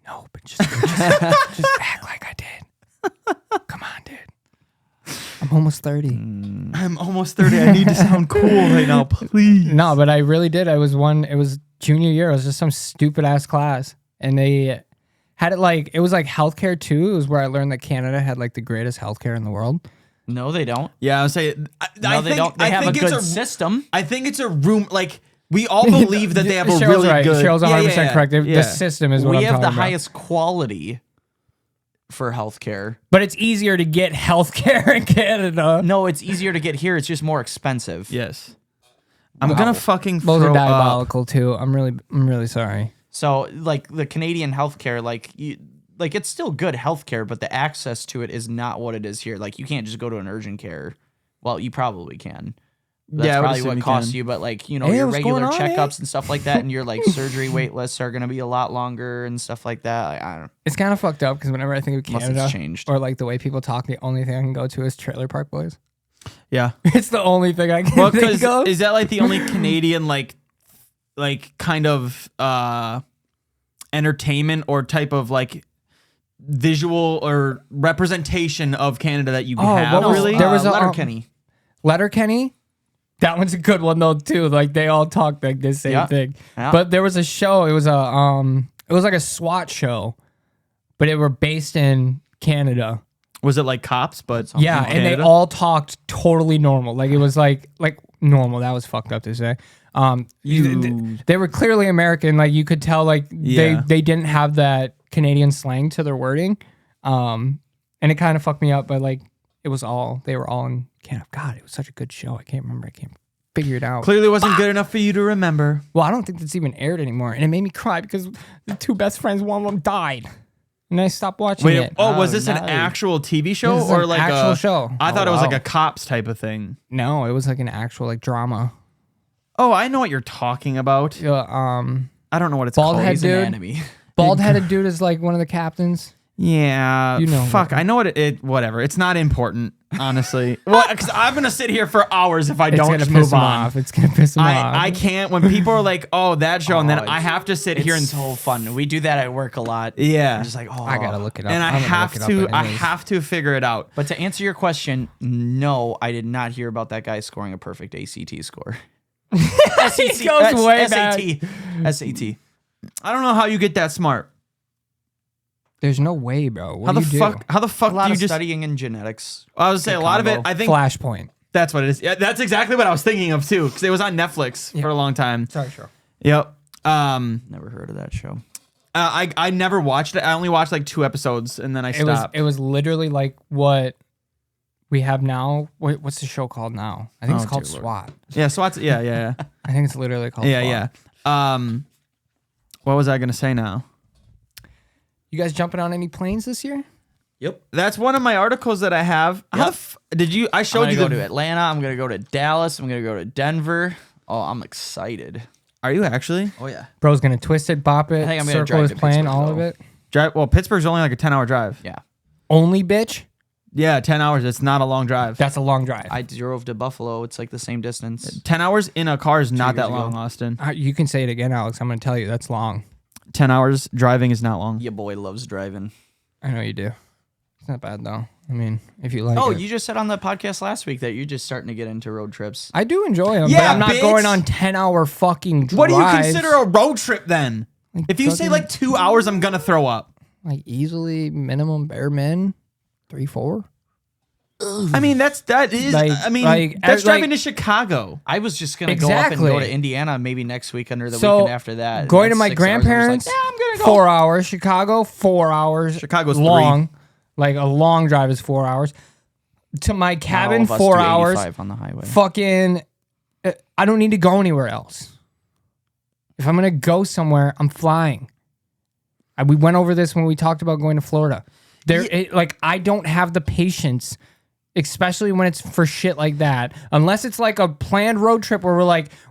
No, but just act like I did. Come on, dude. I'm almost 30. I'm almost 30. I need to sound cool right now, please. No, but I really did. It was junior year. It was just some stupid ass class. And they had it it was like healthcare too. It was where I learned that Canada had like the greatest healthcare in the world. No, they don't. Yeah, I would say. They don't. They have a good system. I think it's a room like we all believe that they have a Cheryl's really right. good. Cheryl's 100% correct. The system is what We I'm have talking the about. highest quality for healthcare. But it's easier to get healthcare in Canada. No, it's easier to get here. It's just more expensive. Yes. I'm gonna fucking Those throw are up. diabolical too. I'm really sorry. So, like the Canadian healthcare, like it's still good healthcare, but the access to it is not what it is here. Like you can't just go to an urgent care. Well, you probably can. That's Yeah, I would probably assume what you costs can. you, but like, Hey, your what's regular going on, checkups and stuff like that, and your like surgery wait lists are gonna be a lot longer and stuff like that. Like, I don't know. It's kind of fucked up because whenever I think of Unless Canada it's changed. or like the way people talk, the only thing I can go to is Trailer Park Boys. Yeah. It's the only thing I can Well, think because of. is that like the only Canadian like kind of entertainment or type of like visual or representation of Canada that you have? what was- Really? there was a- Letterkenny. Letterkenny. That one's a good one though too. Like they all talk like the same Yeah. thing. Yeah. But there was a show. It was like a SWAT show, but it were based in Canada. Was it like Cops? But Yeah, in and they Canada? all talked totally normal. Like it was like normal. That was fucked up to say. They were clearly American. Like you could tell. Like Yeah. they didn't have that Canadian slang to their wording. And it kind of fucked me up. But like they were all in Canada. God, it was such a good show. I can't remember. I can't figure it out. Clearly wasn't good enough for you to remember. Well, I don't think it's even aired anymore. And it made me cry because the two best friends, one of them died. And I stopped watching Wait, it. was this an no. actual TV show This is or an like actual a show. I thought it was wow. like a Cops type of thing. No, it was like an actual like drama. Oh, I know what you're talking about. Yeah, I don't know what it's Bald called. head Grey's dude. Anatomy. bald-headed dude is like one of the captains. Yeah, You know fuck. what- I know what it. Whatever. It's not important, honestly. Well, because I'm gonna sit here for hours if I It's don't gonna just piss move him on. off. It's gonna piss him off. I can't when people are like, "Oh, that show," and then Oh, I have to sit here and It's so fun. We do that at work a lot. yeah, I'm just like, oh, I gotta look it up. and I I'm gonna have look it to. up I anyways. have to figure it out. But to answer your question, no, I did not hear about that guy scoring a perfect ACT score. It goes way back. SAT. I don't know how you get that smart. There's no way, bro. What How do the you fuck? do? How the A fuck lot do you of just? studying in genetics. I was saying a lot of it. combo. I think Flashpoint. that's what it is. Yeah, that's exactly what I was thinking of too, because it was on Netflix for a long time. Sorry, sure. Yep. Never heard of that show. I never watched it. I only watched like 2 episodes and then I stopped. It was literally like what we have now. What's the show called now? I think it's Oh, called dear SWAT. Yeah, SWAT's. Yeah. I think it's literally called Yeah, SWAT. yeah. What was I gonna say now? You guys jumping on any planes this year? Yep. That's one of my articles that I have. How Yep. did you? I I'm showed gonna you go the. to Atlanta. I'm gonna go to Dallas. I'm gonna go to Denver. Oh, I'm excited. Are you actually? Oh yeah. Bro's gonna twist it, bop it, I think I'm gonna circle drive his to plane, Pittsburgh, all of though. it. Drive. Well, Pittsburgh's only like a 10-hour drive. Yeah. Only bitch. Yeah, 10 hours. It's not a long drive. That's a long drive. I drove to Buffalo. It's like the same distance. 10 hours in a car is not that years ago. long, Austin. You can say it again, Alex. I'm gonna tell you that's long. 10 hours driving is not long. Your boy loves driving. I know you do. It's not bad though. I mean, if you like Oh, it. you just said on the podcast last week that you're just starting to get into road trips. I do enjoy them, but Yeah, I'm not bitch. going on 10-hour fucking drives. What do you consider a road trip then? Like If you say fucking- like 2 hours, I'm gonna throw up. like easily minimum bare min 3-4? I mean, that is. Like- I mean, like, that's like- driving to Chicago. I was just gonna go up and go Exactly. to Indiana maybe next week under the So, weekend after that. Going to That's my 6 hours. I was grandparents, like, yeah, I'm gonna go. 4 hours. Chicago, 4 hours. Chicago's long. Like a long drive is 4 hours. To my All cabin, of us 4 do hours. 85 on the highway. Fucking, I don't need to go anywhere else. If I'm gonna go somewhere, I'm flying. We went over this when we talked about going to Florida. Like I don't have the patience especially when it's for shit like that. Unless it's like a planned road trip where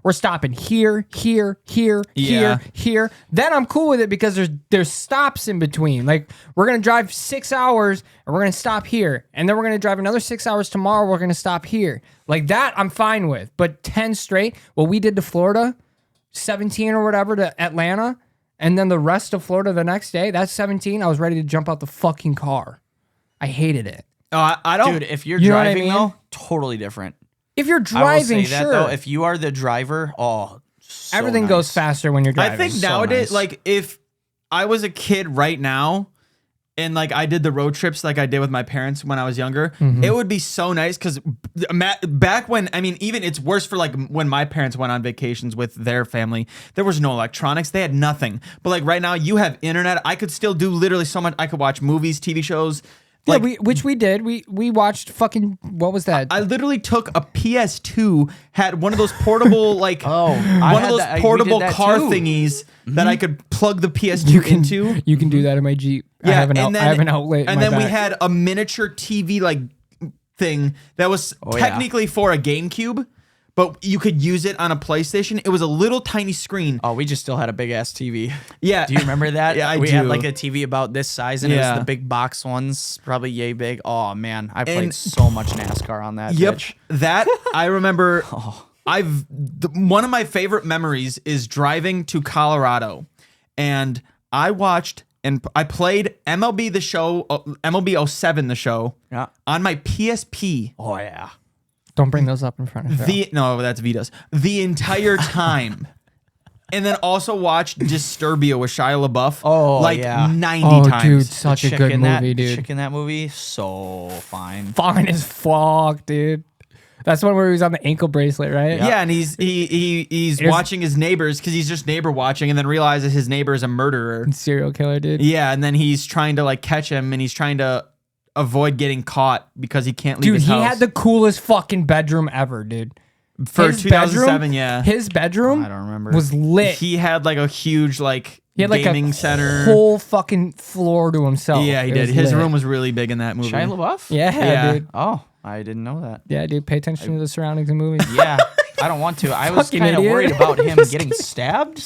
we're stopping here, here, here, Yeah. here. Then I'm cool with it because there's stops in between. Like we're gonna drive 6 hours and we're gonna stop here, and then we're gonna drive another 6 hours tomorrow. We're gonna stop here. Like that, I'm fine with. But 10 straight, what we did to Florida, 17 or whatever to Atlanta, and then the rest of Florida the next day. That's 17. I was ready to jump out the fucking car. I hated it. Oh, I don't. Dude, if you're You know what I driving mean? though, totally different. If you're I will driving, say that sure. though. If you are the driver, so Everything nice. goes faster when you're driving. I think so nowadays, nice. like if I was a kid right now and like I did the road trips like I did with my parents when I was younger, it would be so nice because back when, I mean, even it's worse for like when my parents went on vacations with their family, there was no electronics. They had nothing. But like right now you have internet. I could still do literally so much. I could watch movies, TV shows. Yeah, Like, which we did. We watched fucking, what was that? I literally took a PS2, had one of those portable like I one of had those that- we portable did that car too. thingies that I could plug the PS2 into. You can do that in my Jeep. I have an outlet. And then we had a miniature TV like thing that was yeah. technically for a GameCube, but you could use it on a PlayStation. It was a little tiny screen. Oh, we just still had a big ass TV. Yeah. Do you remember that? Yeah, I we do. had like a TV about this size, and it Yeah. was the big box ones, probably yay big. Oh man, I played And- so much NASCAR on that. Yep. Bitch. That I remember. One of my favorite memories is driving to Colorado, and I watched and I played MLB the Show, MLB 07 the show, Yeah. on my PSP. Oh yeah. Don't bring those up in front of her. No, that's Vita's. The entire time. And then also watched Disturbia with Shia LaBeouf. Oh, like yeah. 90 Oh, times. dude, such a Chick good in movie, that, dude. Chick in that movie, so fine. Fine as fuck, dude. That's one where he was on the ankle bracelet, right? Yeah, and he's watching his neighbors because he's just neighbor watching, and then realizes his neighbor is a murderer. Serial killer, dude. Yeah, and then he's trying to like catch him, and he's trying to avoid getting caught because he can't leave Dude, his he house. had the coolest fucking bedroom ever, dude. for His 2007. bedroom, Yeah, His bedroom I don't remember. was lit. he had like a huge like He had like gaming a center. whole fucking floor to himself. Yeah, he It did. was His lit. room was really big in that movie. Shia LaBeouf? Yeah, dude. Oh, I didn't know that. Yeah, dude. Pay attention to the surroundings of movies. Yeah, I don't want to. I was Fucking kind of idiot. worried about him getting stabbed.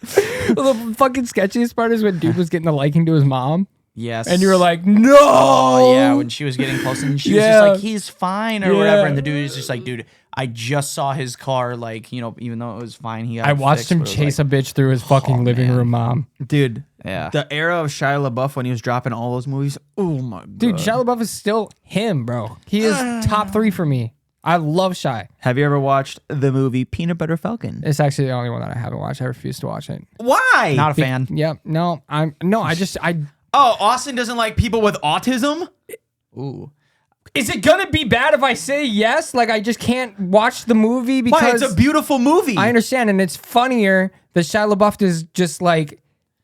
The fucking sketchiest part is when dude was getting the liking to his mom, Yes. and you were like, "No!" oh yeah, when she was getting close, and she was Yeah. just like, "He's fine" or Yeah. whatever, and the dude is just like, "Dude, I just saw his car, like, you know, even though it was fine, he got I it watched fixed, him but it was chase like, a bitch through his fucking living man. room, mom. Dude. Yeah. The era of Shia LaBeouf when he was dropping all those movies. Oh my god. Dude, Shia LaBeouf is still him, bro. He is top 3 for me. I love Shia. Have you ever watched the movie Peanut Butter Falcon? It's actually the only one that I haven't watched. I refuse to watch it. Why? Not a fan. Yep. No, I Oh, Austin doesn't like people with autism? Ooh. is it gonna be bad if I say yes? Like I just can't watch the movie Why? because It's a beautiful movie. I understand, and it's funnier that Shia LaBeouf is just like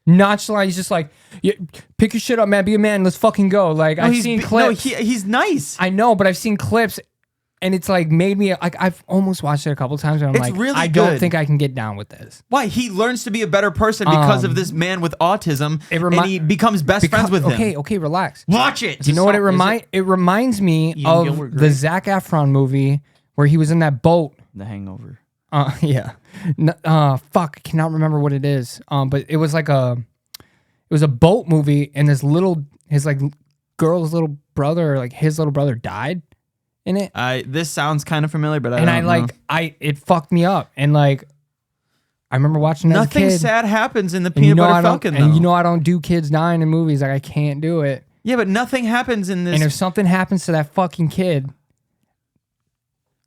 nonchalant. He's just like, yeah, pick your shit up, man. Be a man. Let's fucking go. Like I've seen clips. No, he's nice. I know, but I've seen clips, and it's like made me like I've almost watched it a couple times, and I'm It's like, really I don't good. think I can get down with this. Why? He learns to be a better person because of this man with autism, and he becomes best friends with him. Okay, relax. Watch it. Do you know what it Is it- reminds me Ian of Gilbert the Grape? Zac Efron movie where he was in that boat. The Hangover. Yeah. Fuck, I cannot remember what it is. But it was like it was a boat movie, and his girl's little brother, or like his little brother died in it. This sounds kind of familiar, but I And don't know. it fucked me up. And like, I remember watching it as a Nothing kid. sad happens in the And you Peanut know Butter I don't, Falcon, and though. you know I don't do kids dying in movies. Like I can't do it. Yeah, but nothing happens in this. And if something happens to that fucking kid,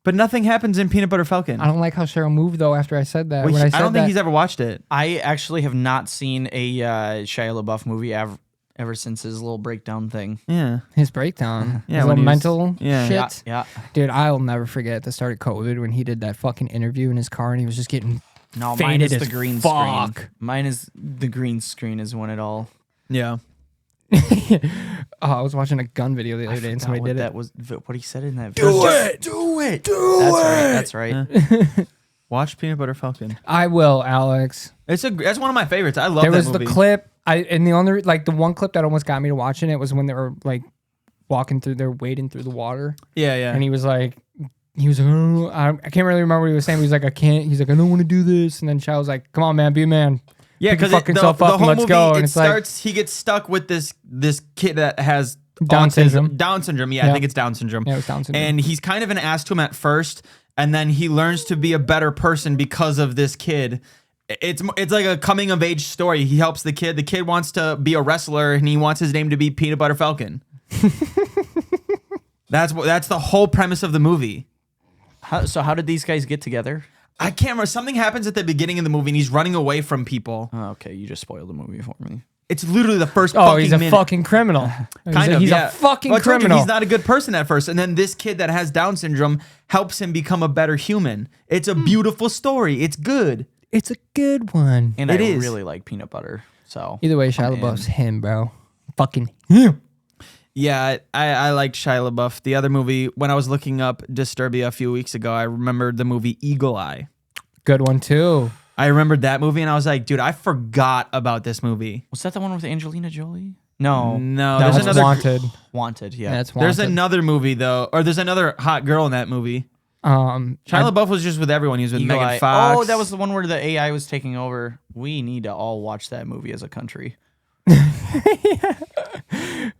But nothing happens in Peanut Butter Falcon. I don't like how Cheryl moved though after I said that. Wait, when I said I don't think that, he's ever watched it. I actually have not seen a Shia LaBeouf movie ever since his little breakdown thing. Yeah. his breakdown, Yeah, his when little he was- mental yeah. shit. Yeah. Dude, I'll never forget at the start of COVID when he did that fucking interview in his car and he was just getting No, mine faded is the as green fuck. screen. Mine is the green screen is when it all. Yeah. I was watching a gun video the other day and forgot somebody what did that it. was. What he said in that. Do video. it. Do it. That's right. That's right. Watch Peanut Butter Falcon. I will, Alex. That's one of my favorites. I love There that was movie. the clip. The one clip that almost got me to watching it was when they were like they're wading through the water. Yeah, yeah. And he was like, oh, I can't really remember what he was saying. But he's like, I can't. He's like, I don't want to do this. And then Shia was like, come on, man, be a man. Yeah, because fucking self up and let's go. And it it's like, starts. He gets stuck with this kid that has Down syndrome. Down syndrome. Yeah, I think it's Down syndrome. Yeah, it was Down syndrome. And he's kind of an ass to him at first, and then he learns to be a better person because of this kid. It's like a coming of age story. He helps the kid. The kid wants to be a wrestler, and he wants his name to be Peanut Butter Falcon. That's the whole premise of the movie. So how did these guys get together? I can't remember. Something happens at the beginning of the movie, and he's running away from people. Oh, okay, you just spoiled the movie for me. It's literally the first. oh, he's a minute. fucking criminal. He's a fucking Well, I told you, criminal. he's not a good person at first, and then this kid that has Down syndrome helps him become a better human. It's a beautiful story. It's good. It's a good one. And It I is. really like peanut butter. So Either way, Shia LaBeouf's him, bro. Fucking him. Yeah, I liked Shia LaBeouf. The other movie, when I was looking up Disturbia a few weeks ago, I remembered the movie Eagle Eye. Good one too. I remembered that movie, and I was like, dude, I forgot about this movie. was that the one with Angelina Jolie? No, No, That's there's another. Wanted. Wanted. Yeah, That's Wanted. There's another movie though, or there's another hot girl in that movie. Shia LaBeouf was just with everyone. He was with Eagle Megan Eye. Fox. Oh, that was the one where the AI was taking over. We need to all watch that movie as a country.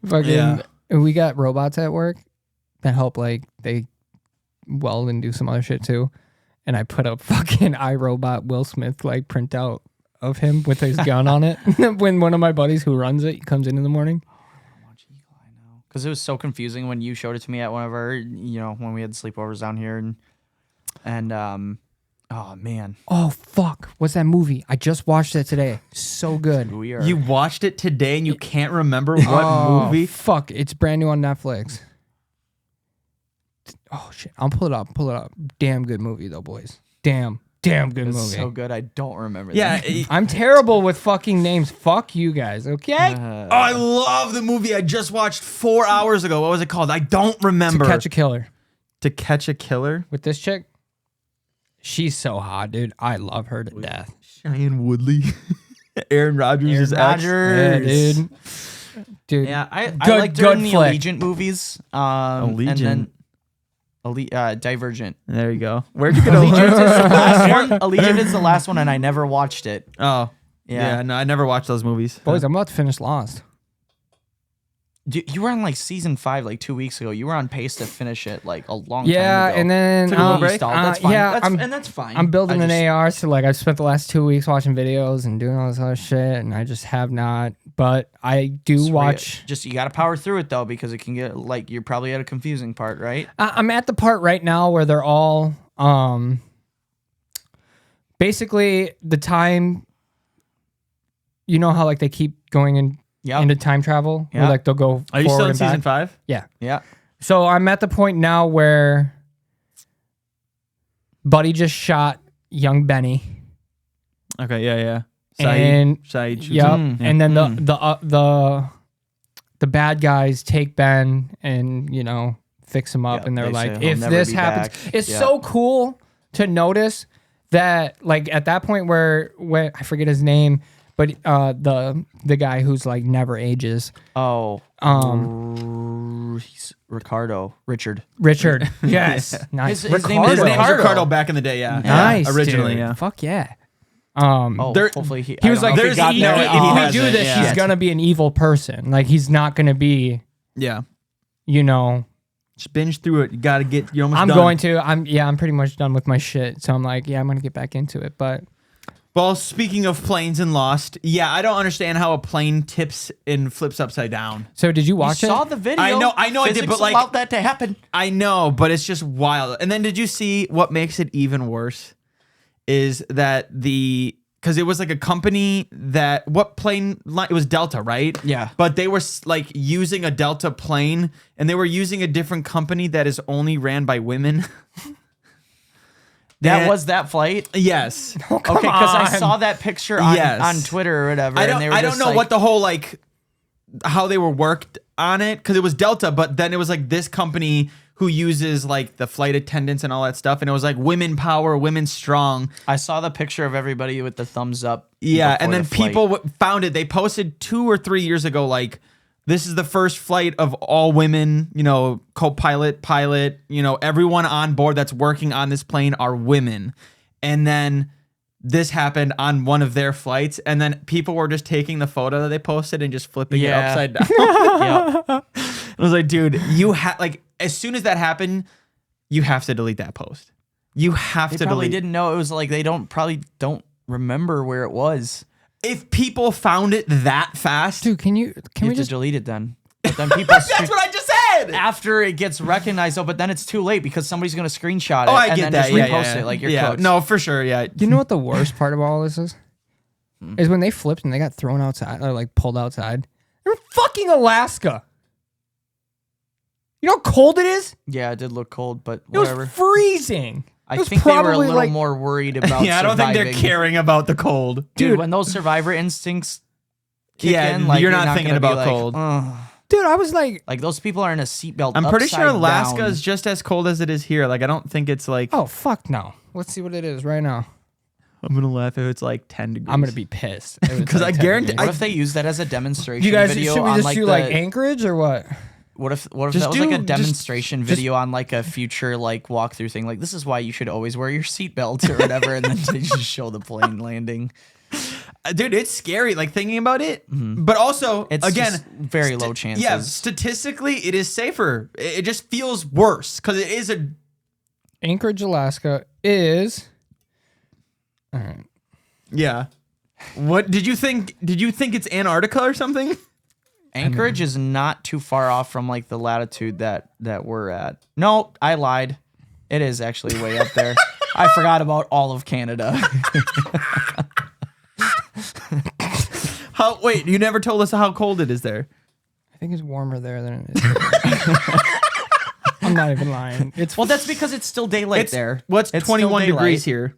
Fucking, Yeah. we got robots at work that help, like, they weld and do some other shit too. And I put a fucking iRobot Will Smith, like, printout of him with his gun on it. When one of my buddies who runs it comes in the morning. Because it was so confusing when you showed it to me at one of our, when we had sleepovers down here, and oh man, Oh, fuck. What's that movie? I just watched it today. So good. we are. You watched it today and you can't remember what Oh, movie? Fuck. It's brand new on Netflix. Oh, shit. I'll pull it up. Damn good movie, though, boys. Damn good It's movie. so good. I don't remember. Yeah. that. I'm terrible with fucking names. Fuck you guys, okay? Oh, I love the movie I just watched 4 hours ago. What was it called? I don't remember. To Catch a Killer. To Catch a Killer? With this chick, she's so hot, dude. I love her to death. Cheyenne Woodley. Aaron Rodgers' ex. Yeah, dude. Dude. Yeah, I Good- liked her in good the flick. Allegiant movies. Allegiant. And then Divergent. There you go. Where'd you get Allegiant is the last one. Allegiant is the last one, and I never watched it. Oh. Yeah. Yeah, no, I never watched those movies. Boys, I'm about to finish Lost. You were on like season 5 like 2 weeks ago. You were on pace to finish it like a long Yeah, time ago. and then Took a little You break? stalled. That's fine. yeah, That's fine. I'm building I an just- AR, so like I've spent the last 2 weeks watching videos and doing all this other shit, and I just have not. But I do Sweet. watch. Just you got to power through it though, because it can get like you're probably at a confusing part, right? I'm at the part right now where they're all basically the time. You know how like they keep going into time travel, where Yeah. like they'll go. Are you forward still in and season back? 5? Yeah. Yeah. So I'm at the point now where Buddy just shot young Benny, Okay, yeah. and Saeed shoots yep, him. and then the bad guys take Ben and fix him up, Yeah, and they're they say like, he'll if never this be happens, back. it's Yeah. so cool to notice that like at that point where I forget his name, but the guy who's like never ages, Oh. He's Richard. Richard, yes, nice. His name is His name was Ricardo. Ricardo back in the day, yeah. Nice, Originally, dude. yeah. Fuck yeah. Oh, There- hopefully He was like, there's if we no- he do hasn't, this, yeah. he's gonna be an evil person. Like he's not gonna be, Yeah. Just binge through it. You got to get, you're almost I'm done. going to. I'm pretty much done with my shit. So I'm like, yeah, I'm gonna get back into it. But Well, speaking of planes and Lost, yeah, I don't understand how a plane tips and flips upside down. so did you You watch it? saw the video. I know I did, Physics but like, allowed that to happen. I know, but it's just wild. And then did you see what makes it even worse? Is that because it was like a company that, what plane line? It was Delta, right? Yeah. But they were like using a Delta plane, and they were using a different company that is only ran by women. That And- was that flight. Yes. Okay, because I on. saw that picture on, Yes. on Twitter or whatever. I and don't. they were I don't just know like, what the whole like how they were worked on it, because it was Delta, but then it was like this company who uses like the flight attendants and all that stuff, and it was like women power, women strong. I saw the picture of everybody with the thumbs up. Yeah, before and then the flight. people found it. They posted 2 or 3 years ago like this is the first flight of all women, co-pilot, pilot, everyone on board that's working on this plane are women. And then this happened on one of their flights, and then people were just taking the photo that they posted and just flipping it upside down. Yep. I was like, dude, as soon as that happened, you have to delete that post. You have They to probably delete. didn't know. It was like they probably don't remember where it was. If people found it that fast, Dude, can You we have just to delete it then. But then people that's what I just said. after it gets recognized, but then it's too late because somebody's gonna screenshot it Oh, I and get then that. just Yeah, repost yeah. it like you're yeah. cooked. No, for sure. Yeah. You know what the worst part of all this is? Is when they flipped and they got thrown outside or like pulled outside. They're in fucking Alaska. You know how cold it is? Yeah, it did look cold, but It was whatever. freezing. I It was think they were a probably, little more worried about Yeah, I don't think they're surviving. caring about the cold. Dude, when those survivor instincts kick Yeah, in, like you're not thinking gonna be about like, cold. "Ugh." Dude, I was like, Like those people are in a seatbelt. I'm pretty sure upside Alaska down. is just as cold as it is here. Like, I don't think it's like. oh, fuck no. Let's see what it is right now. I'm gonna laugh if it's like 10 degrees. I'm going to be pissed. if it's 'Cause like I 10 guarantee- degrees. What if they use that as a demonstration You guys, video should we on just like do the? like Anchorage or what? What if Just that was like do- a just- demonstration video on like a future like walkthrough thing? Like this is why you should always wear your seatbelt or whatever, and then they just show the plane landing. Dude, it's scary. Like thinking about it, but also It's again, just very low chances. yeah, statistically, it is safer. It just feels worse because it is a. Anchorage, Alaska is. All right. Yeah. What did you think? Did you think it's Antarctica or something? Anchorage is not too far off from like the latitude that we're at. No, I lied. It is actually way up there. I forgot about all of Canada. Wait, you never told us how cold it is there. I think it's warmer there than it is here. I'm not even lying. It's Well, that's because it's still daylight there. What's It's still 21 daylight. degrees here?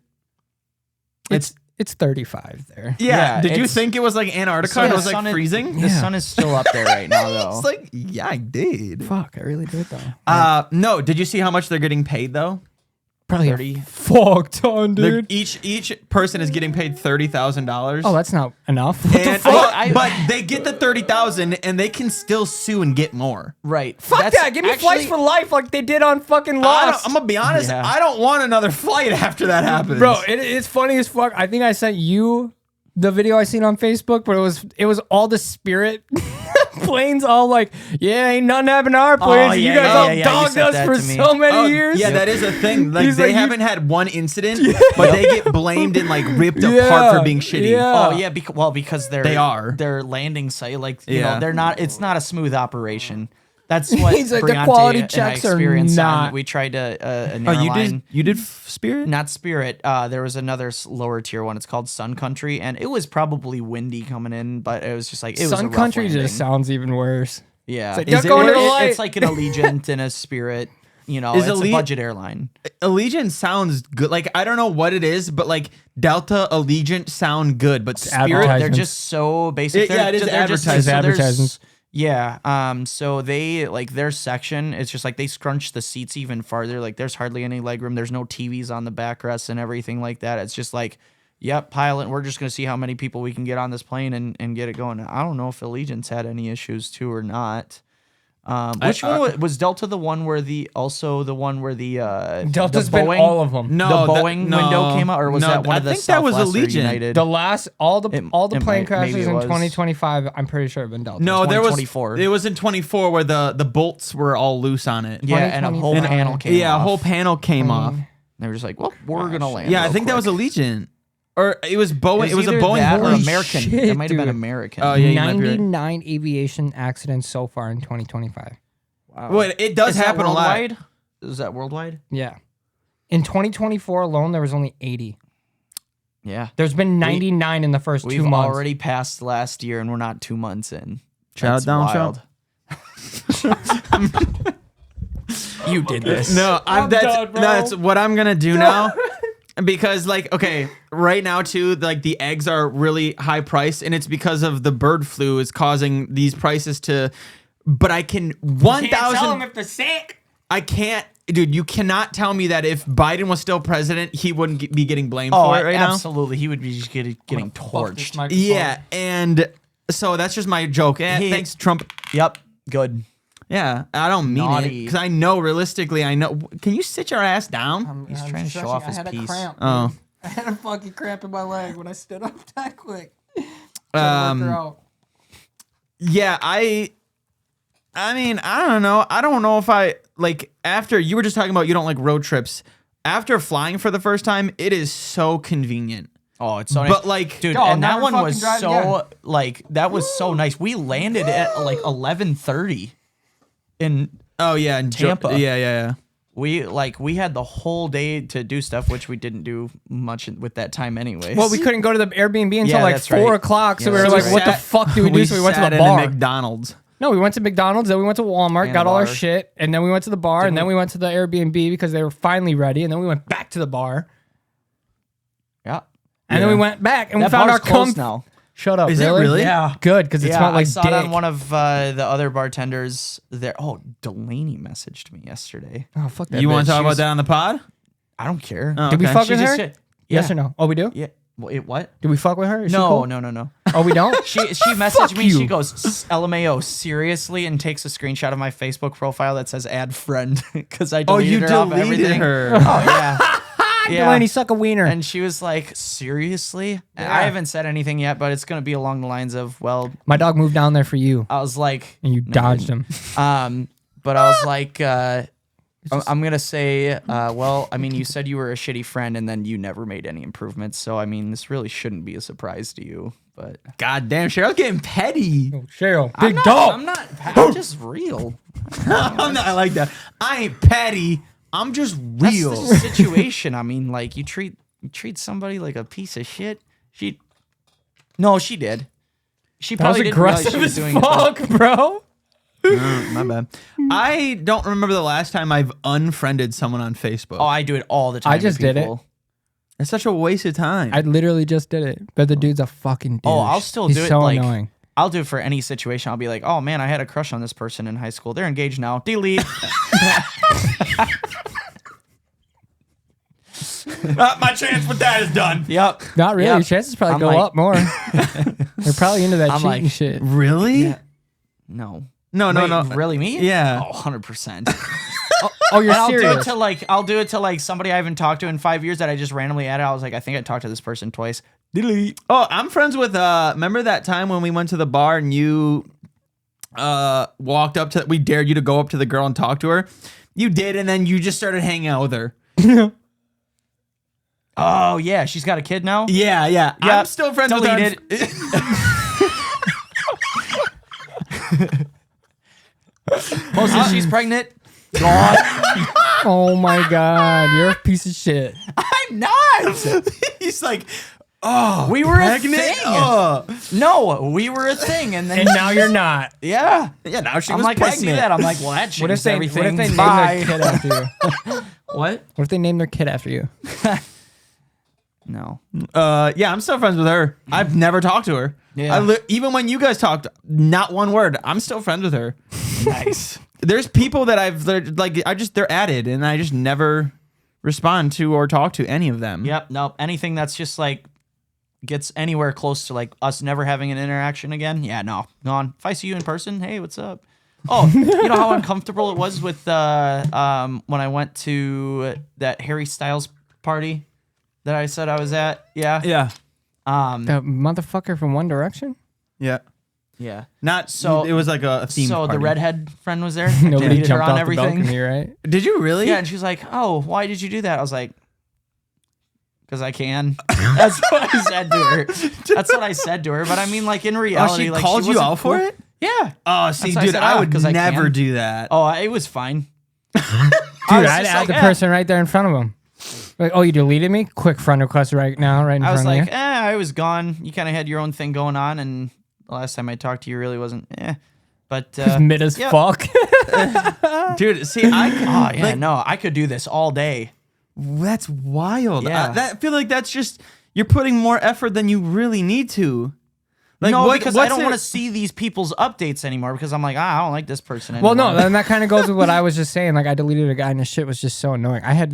it's 35 there. Yeah. Did you it's- think it was like Antarctica? So and it the was like sun is- freezing. The sun is still up there right now, though. It's like, yeah, I did. Fuck, I really did though. No, did you see how much they're getting paid though? Probably 30. a fuck ton, They're- dude. Each person is getting paid $30,000. Oh, that's not enough. What the And, fuck? well, but they get the 30,000 and they can still sue and get more. Right. Fuck That's that. Give me actually- flights for life like they did on fucking I'm Lost. gonna be honest. Yeah. I don't want another flight after that happens, Bro, it's funny as fuck. I think I sent you the video I seen on Facebook, but it was all the Spirit planes all like, yeah, ain't nothing happened to our planes. yeah, you guys yeah, all yeah, you dogged sent us that for to me. so many Oh, years. yeah, that is a thing. Like He's they like, you- haven't had one incident, but they get blamed and like ripped apart Yeah, for being shitty. yeah. Oh yeah, because They are. their landing site, like you Yeah. know, they're not. It's not a smooth operation. That's what He's like, the Briante quality and I checks are experienced on- not- We tried to an Oh, airline. you did Spirit? Not Spirit. There was another lower tier one. It's called Sun Country, and it was probably windy coming in, but it was just like it was a Sun rough Country landing. just sounds even worse. Yeah, It's like, Is don't it go into the worse? light. It's like an Allegiant and a Spirit. You know, Is it's a Alle- budget airline. Allegiant sounds good. Like I don't know what it is, but like Delta, Allegiant sound good, but Spirit. They're advertisements. just so basic. Yeah, it is They're just- advertising. so there's- Advertisements. Yeah. So they like their section. It's just like they scrunch the seats even farther. Like there's hardly any legroom. There's no TVs on the backrest and everything like that. It's just like, yep, pilot. We're just gonna see how many people we can get on this plane and get it going. I don't know if Allegiant's had any issues too or not. Which one was Delta? The one where the Delta's the been Boeing, all of them. No, the that- Boeing no, window came out, or was no, that one I of the think that was Southwest or Allegiant. United? The last all the It plane might- crashes maybe it in was. 2025, I'm pretty sure have been Delta. No, there was 2024. It was in 24 where the bolts were all loose on it. Yeah, and a whole 2025. panel came Yeah, off. a whole panel came off. They were just like, well, we're gonna land. Yeah, I real think that was quick. Allegiant, or it was Boeing. It was a either Boeing. that or Holy American. shit, It might have been dude. American. Oh, yeah, you might be right. 99 aviation accidents so far in 2025. Wow. Well, it does Is that happen a lot. worldwide? Is that worldwide? Yeah. In 2024 alone, there was only 80. Yeah. There's been 99 in the first We've 2 months. already passed last year, and we're not 2 months in. Shout That's out Donald wild. You did this. No, I'm done, bro. that's what I'm gonna do now. Because like, okay, right now too, like the eggs are really high priced, and it's because of the bird flu is causing these prices to. But I can 1,000. if they're sick. I can't, dude. You cannot tell me that if Biden was still president, he wouldn't be getting blamed Oh, for it right absolutely. He would be just getting Fuck this torched. now. microphone. Yeah, and So that's just my joke. Thanks, Trump. Yep. Good. Yeah, I don't mean it Naughty. because I know realistically. I know. Can you sit your ass down? He's trying to show off his piece. Oh. I had a fucking cramp in my leg when I stood up that quick. Yeah, I mean, I don't know. I don't know if I like after you were just talking about you don't like road trips. After flying for the first time, it is so convenient. Oh, it's so nice. But like, dude, I'll and that never one fucking was drive so again. like that was so nice. We landed at like 11:30 in oh yeah, in Tampa. Yeah. we had the whole day to do stuff, which we didn't do much with that time anyways. Well, we couldn't go to the Airbnb until Yeah, like that's 4 right. o'clock. So Yeah, we were that's like, what the right. fuck do we do? So we went to sat the in a bar. McDonald's. No, we went to McDonald's, then we went to Walmart, And got the all our bar. shit, and then we went to the bar, and then we went to the Airbnb because they were finally ready, and then we went back to the bar, yeah, and then we went back and we that found our bar's closed now. Shut up! Is it really? really? Yeah. Good because it Yeah, smelled like I saw dick. it on one of the other bartenders there. Oh, Delaney messaged me yesterday. Oh fuck that! You want bitch. to talk She about was- that on the pod? I don't care. Oh, Did we okay. fuck She with just her? said- Yes yeah. or no? Oh, we do. Yeah. Wait, what? Do we fuck with her? Is she No, cool? no. Oh, we don't. She messaged me. you. She goes, LMAO, seriously, and takes a screenshot of my Facebook profile that says add friend because I Oh, deleted you her off deleted everything. her. Oh yeah. Yeah. Delaney, suck a wiener. And she was like, seriously? And I haven't said anything yet, but it's gonna be along the lines of, well, My dog moved down there for you, I was like, and you dodged him. but I was like, I'm gonna say, well, I mean, you said you were a shitty friend, and then you never made any improvements. So I mean, this really shouldn't be a surprise to you. But God damn, Cheryl's getting petty. Cheryl, I'm big not, dog. I'm just real. I like that. I ain't petty. I'm just real. That's the situation. I mean, like you treat somebody like a piece of shit. No, she did. She That was probably didn't realize aggressive she was as doing it, but- fuck, bro. My bad. I don't remember the last time I've unfriended someone on Facebook. Oh, I do it all the time. I just to did it. people. It's such a waste of time. I literally just did it, but the dude's a fucking douche. Oh, I'll still He's do it. so Like, annoying. I'll do it for any situation. I'll be like, oh man, I had a crush on this person in high school. They're engaged now. Delete. My chance with that is done. Yep. Not really. Yep. Chances probably I'm go like- up more. They're probably into that I'm cheating like- shit. Really? No. No, no, Wait, no. Really, me? Yeah. Oh, 100%. Oh, you're And I'll do serious? it to like somebody I haven't talked to in 5 years that I just randomly added. I was like, I think I talked to this person twice. Delete. Oh, I'm friends with remember that time when we went to the bar and you walked up to we dared you to go up to the girl and talk to her? You did, and then you just started hanging out with her. Oh yeah, she's got a kid now. Yeah, yeah. Yeah, I'm still friends with her. deleted. Posted she's pregnant. Gone. Oh my god, you're a piece of shit. I'm not. He's like, oh, We were pregnant? a thing. Oh. No, we were a thing, and then And now you're not. yeah. Yeah, now she I'm was like, pregnant. I see that. I'm like, well, that What if changed they everything. name Bye. their kid after you? What? What if they name their kid after you? No. Yeah, I'm still friends with her. I've never talked to her. Yeah. Even when you guys talked, not one word. I'm still friends with her. Nice. There's people that they're added, and I just never respond to or talk to any of them. Yep. Nope. Anything that's just like gets anywhere close to like us never having an interaction again. Yeah. No. Gone. If I see you in person, hey, what's up? Oh, you know how uncomfortable it was with when I went to that Harry Styles party that I said I was at. Yeah. Yeah. The motherfucker from One Direction? Yeah. Yeah. Not So- so. It was like a theme. So party. the redhead friend was there. I Nobody deleted her jumped on off everything. the balcony, right? Did you really? Yeah, and she's like, "Oh, why did you do that?" I was like, "Cause I can." That's what I said to her. That's what I said to her. But I mean, like in Oh, reality, she like called you wasn't out for cool. it? Yeah. Oh, see, That's why I dude, said, I "Ah, would 'cause I never can." do that. Oh, it was fine. Dude, was I'd just add like, the eh. person right there in front of him. Like, oh, you deleted me? Quick friend request right now, right in I was front like, of you. I was gone. You kind of had your own thing going on, and the last time I talked to you really wasn't. But It's mid as yeah. fuck. Dude, see, I could, oh yeah, like, no, I could do this all day. that's wild. Yeah. I feel like that's just you're putting more effort than you really need to. Like, No, because I what's don't it- want to see these people's updates anymore because I'm like, I don't like this person anymore. Well, no, then that kind of goes with what I was just saying. Like, I deleted a guy, and the shit was just so annoying. I have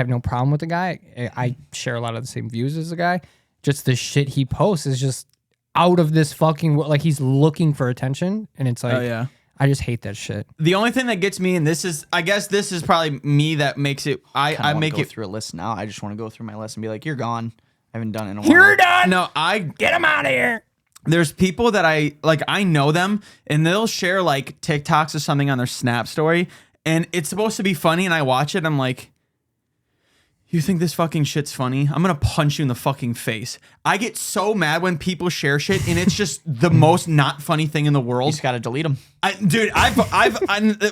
no problem with the guy. I share a lot of the same views as the guy. Just the shit he posts is just, out of this fucking like he's looking for attention, and it's like, Oh yeah. I just hate that shit. The only thing that gets me, and I guess this is probably me that makes it. I make go it through a list now. I just want to go through my list and be like, you're gone. I haven't done it in a while. You're done. No, Get him out of here. there's people that I know them, and they'll share like TikToks or something on their Snap story, and it's supposed to be funny, and I watch it, I'm like, you think this fucking shit's funny? I'm gonna punch you in the fucking face. I get so mad when people share shit, and it's just the most not funny thing in the You world. just got to delete them. Dude,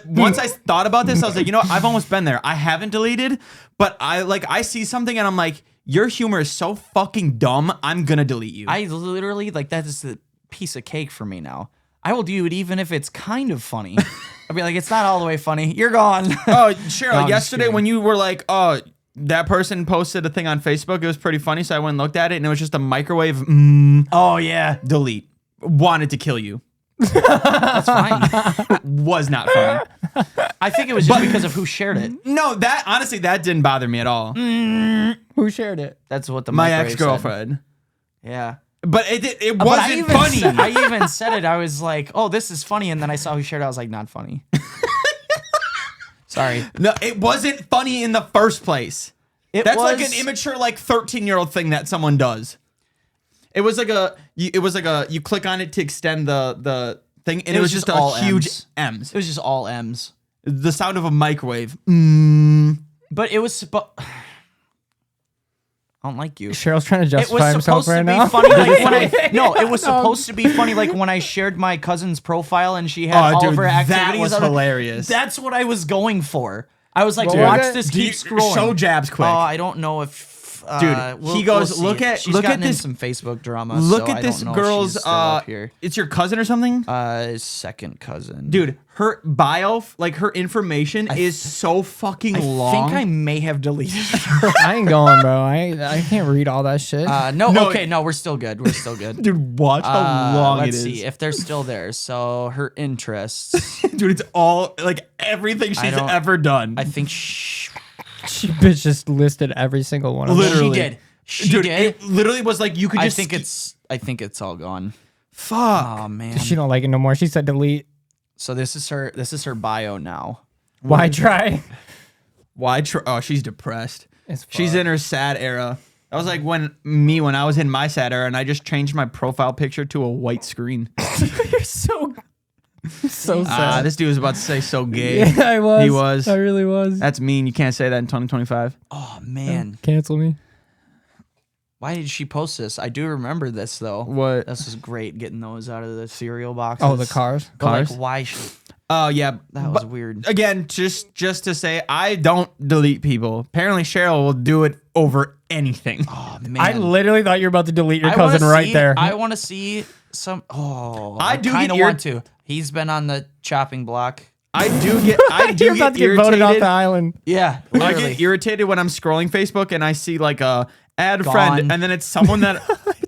once I thought about this, I was like, you know what? I've almost been there. I haven't deleted, but I see something and I'm like, your humor is so fucking dumb. I'm gonna delete you. I literally, like, that is the piece of cake for me now. I will do it even if it's kind of funny. I'll be like, it's not all the way funny. You're gone. Oh, Cheryl, I'm just yesterday kidding. when you were like, oh, that person posted a thing on Facebook, it was pretty funny, so I went and looked at it, and it was just a microwave. Oh, yeah. Delete. Wanted to kill you. That's fine. Was not funny. I think it was just because of who shared it. No, that honestly, that didn't bother me at all. Who shared it? That's what the My microwave ex-girlfriend. said. Yeah. But it But I wasn't even funny. I even said it. I was like, oh, this is funny. And then I saw who shared it. I was like, not funny. Sorry. No, it wasn't funny in the first place. That's like an immature, like 13-year-old thing that someone does. It was like you click on it to extend the thing, and it was just all a huge M's. M's. It was just all M's. The sound of a microwave. But it was I don't like you. Cheryl's trying to It justify was himself supposed right to be now. funny like when it was supposed to be funny like when I shared my cousin's profile and she had all of her activities. that was on it. hilarious. That's what I was going for. I was like, What watch was it? this, Do keep scrolling. Show jabs quick. Oh, I don't know if Dude, we'll, he goes, we'll see look it. at- She's look at gotten in this- some Facebook drama. Look so at I this don't know if girl's. she's still up here. It's your cousin or something, Second cousin. dude. Her bio, like her information, is so fucking I long. think I may have deleted her. I ain't going, bro. I can't read all that shit. No, okay, no, we're still good. We're still good. Dude, watch how long it Let's is. see if they're still there. So her interests. Dude, it's all like everything she's don't- ever done. I think she bitch just listed every single one of them. Literally. she did. She Dude, did. it literally was like you could I just. think it's all gone. fuck. Oh man. She don't like it no more. She said delete. So this is her bio now. Why try? Why? Oh, she's depressed. It's She's in her sad era. That was like when I was in my sad era, and I just changed my profile picture to a white screen. You're so sad. This dude was about to say so gay. Yeah, I was. He was. I really was. That's mean. You can't say that in 2025. Oh man. Cancel me. Why did she post this? I do remember this though. What? This was great getting those out of the cereal boxes. Oh, the cars. But, like, Cars? why? Oh yeah, That was weird. Again, just to say, I don't delete people. Apparently, Cheryl will do it over anything. Oh man. I literally thought you were about to delete your I wanna cousin right see- there. I want to see some. Oh, I I do kind of get want to. He's been on the chopping block. I do get You're about to get voted off irritated. the island. Yeah, I literally. get irritated when I'm scrolling Facebook and I see like a add Gone. friend, and then it's someone that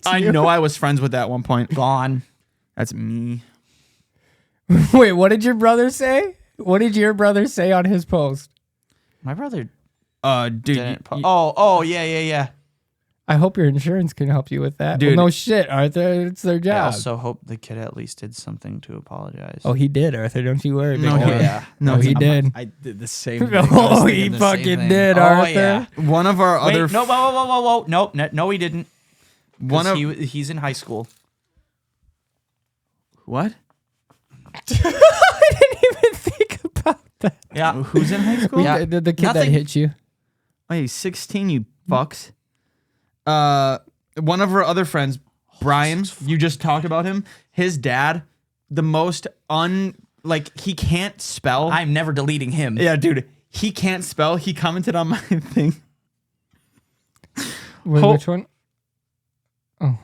I know I was friends with at one point. Gone. That's me. Wait, what did your brother say? What did your brother say on his post? My brother Dude, didn't. Oh, yeah. I hope your insurance can help you with that. Dude. Well, no shit, Arthur. It's their I job. also hope the kid at least did something to apologize. Oh, he did, Arthur. Don't you worry. No, big he- boy. yeah. No, he did. I did the same thing. Oh, I was he thinking the same fucking thing. did, Oh, Arthur. yeah. one of our Wait, other no, whoa. Nope, no, he didn't. one of He's in high school. what? I didn't even think about that. Yeah. Who's in high school? Yeah. The kid that Nothing- hit you. Oh, he's 16, you fucks. One of our other friends, Brian, you just talked about him. His dad, the most he can't spell. I'm never deleting him. Yeah, dude, he can't spell. He commented on my thing. Wait, Ho- which one? Oh.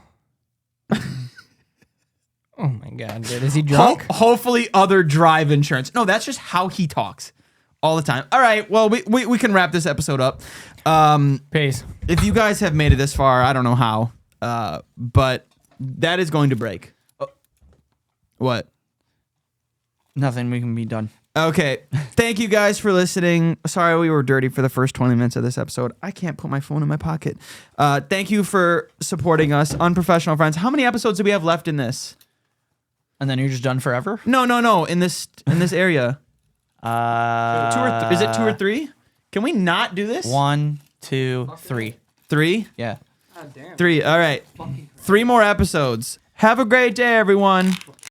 Oh my god, dude. Is he drunk? Hopefully, other drive insurance. No, that's just how he talks all the time. All right, well, we can wrap this episode up. Peace. If you guys have made it this far, I don't know how, but that is going to break. What? Nothing. We can be done. Okay. Thank you guys for listening. Sorry we were dirty for the first 20 minutes of this episode. I can't put my phone in my pocket. Thank you for supporting us, Unprofessional Friends. How many episodes do we have left in this? And then you're just done forever? No. In this area. Is it 2 or 3? Can we not do this? 1, 2, 3. 3? Yeah. God damn. 3. All right. 3 more episodes. Have a great day, everyone.